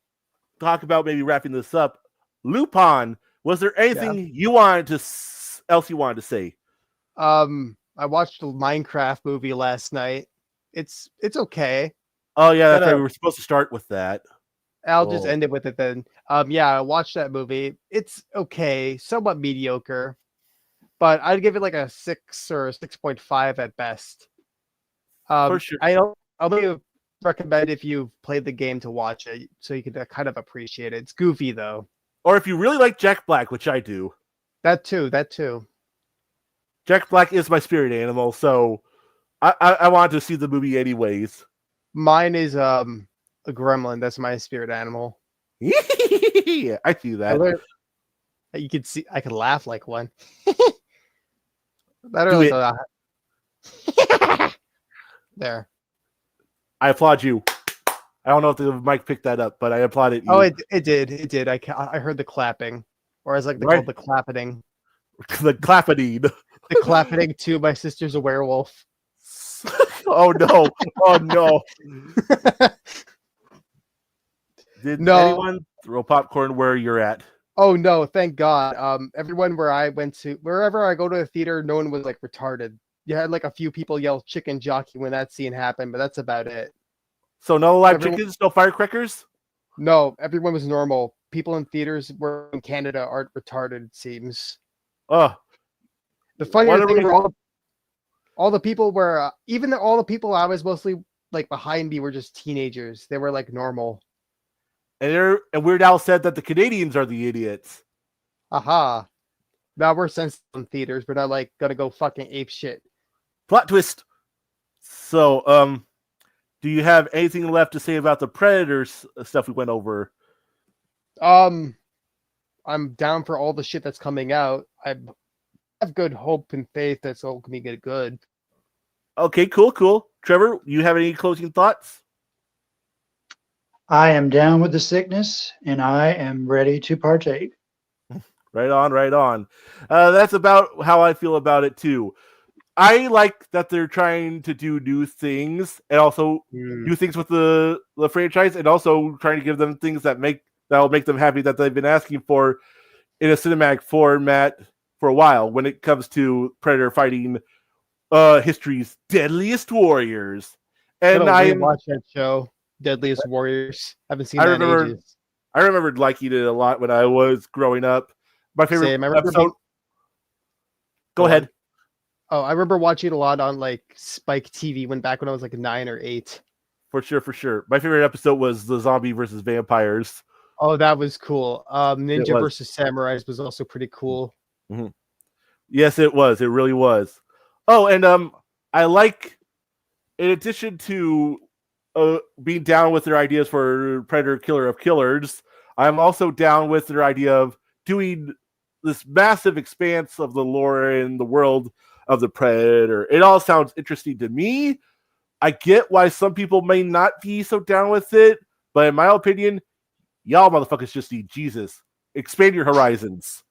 talk about maybe wrapping this up, Lupin, was there anything you wanted to say? I watched a Minecraft movie last night. It's okay. Oh yeah, that's right. We were supposed to start with that. I'll just end it with it then. Yeah, I watched that movie. It's okay, somewhat mediocre, but I'd give it like a 6 or a 6.5 at best. For sure. I'll maybe recommend if you've played the game to watch it, so you can kind of appreciate it. It's goofy though. Or if you really like Jack Black, which I do. That too. Jack Black is my spirit animal, so I wanted to see the movie anyways. Mine is a gremlin. That's my spirit animal. Yeah, I see that. You could see I could laugh like one. That really there. I applaud you. I don't know if the mic picked that up, but I applauded you. Oh, it did. I heard the clapping, or as like they call the clappening. The clappening. The clappening too. My sister's a werewolf. Oh no! Oh no! Did anyone throw popcorn where you're at? Oh no! Thank God. Everyone where I went to, wherever I go to a theater, no one was like retarded. You had like a few people yell "chicken jockey" when that scene happened, but that's about it. So no live chickens, no firecrackers? No, everyone was normal. People in theaters in Canada aren't retarded, it seems. Oh. The funny thing were all the people were, even all the people I was mostly like behind me were just teenagers. They were like normal. And Weird Al said that the Canadians are the idiots. Aha. Now we're sensitive in theaters. We're not like gonna go fucking ape shit. Plot twist. So, do you have anything left to say about the Predators stuff we went over? I'm down for all the shit that's coming out. I have good hope and faith that's all going to get good. Okay, cool. Trevor, you have any closing thoughts? I am down with the sickness, and I am ready to partake. Right on. That's about how I feel about it too. I like that they're trying to do new things and also do things with the franchise, and also trying to give them things that'll make them happy that they've been asking for in a cinematic format for a while when it comes to Predator fighting history's deadliest warriors. And I watch that show, Deadliest Warriors. I haven't seen that in ages. I remembered liking it a lot when I was growing up. My favorite episode. Go ahead. Oh, I remember watching it a lot on like Spike TV back when I was like 9 or 8. For sure. My favorite episode was the zombie versus vampires. Oh, that was cool. Ninja versus Samurais was also pretty cool. Mm-hmm. Yes, it was. It really was. Oh, and I like, in addition to being down with their ideas for Predator Killer of Killers, I'm also down with their idea of doing this massive expanse of the lore and the world of the Predator. It all sounds interesting to me. I get why some people may not be so down with it, but in my opinion, y'all motherfuckers just need Jesus. Expand your horizons.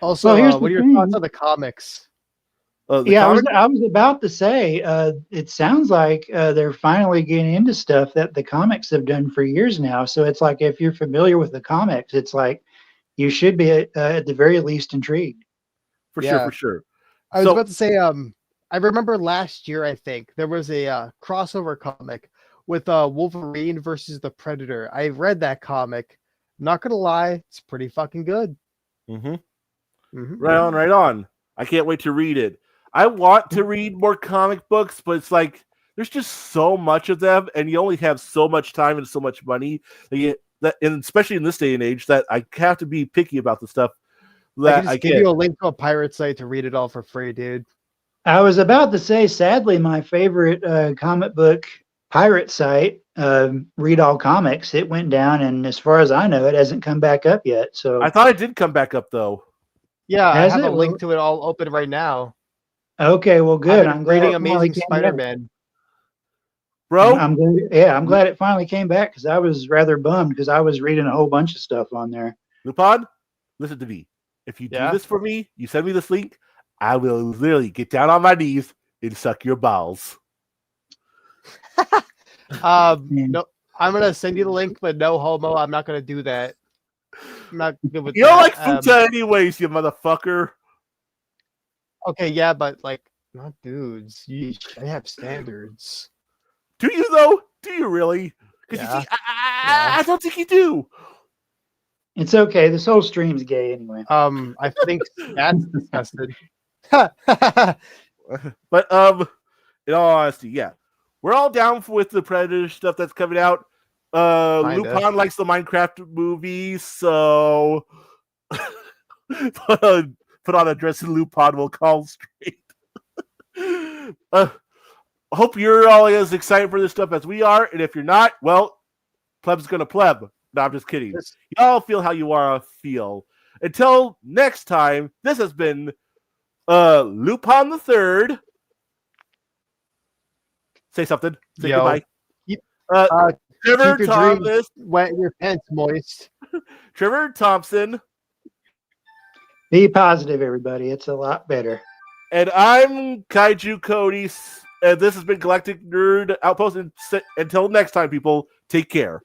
Also, what are your thoughts on the comics? I was about to say, it sounds like they're finally getting into stuff that the comics have done for years now. So it's like, if you're familiar with the comics, it's like you should be at the very least intrigued. For sure. I was about to say, I remember last year, I think there was a crossover comic with Wolverine versus the Predator. I read that comic. Not gonna lie, it's pretty fucking good. Right on. I can't wait to read it. I want to read more comic books, but it's like there's just so much of them, and you only have so much time and so much money. And especially in this day and age, that I have to be picky about the stuff that I can give you a link to a pirate site to read it all for free, dude. I was about to say, sadly, my favorite comic book pirate site, Read All Comics, it went down, and as far as I know, it hasn't come back up yet. So I thought it did come back up though. Yeah, Has I have it? a link to it all open right now. Okay, well, good. I'm I'm glad reading it finally Amazing came back. Spider-Man. Bro, I'm glad, yeah, I'm glad it finally came back because I was rather bummed because I was reading a whole bunch of stuff on there. Lupin, listen to me. If you do Yeah? this for me, you send me this link, I will literally get down on my knees and suck your balls. No, I'm gonna send you the link, but no homo. I'm not gonna do that. I'm not good with You don't like that. Futa anyways, you motherfucker. Okay, yeah, but like not dudes. Yeesh, I have standards. Do you though? Do you really? Because Yeah. you see, I don't think you do. It's okay. This whole stream's gay anyway. I think that's disgusting. But in all honesty, yeah, we're all down with the Predator stuff that's coming out. Kinda. Lupin likes the Minecraft movies, so put on a dress and Lupin will call straight. Hope you're all as excited for this stuff as we are, and if you're not, well, pleb's gonna pleb. No, I'm just kidding. Y'all feel how you want to feel. Until next time, this has been Lupin the Third. Say something. Say Yo. goodbye. Keep- Trevor keep your Thomas. dreams wet, your pants moist. Trevor Thompson. Be positive, everybody. It's a lot better. And I'm Kaiju Cody. And this has been Galactic Nerd Outpost. And until next time, people, take care.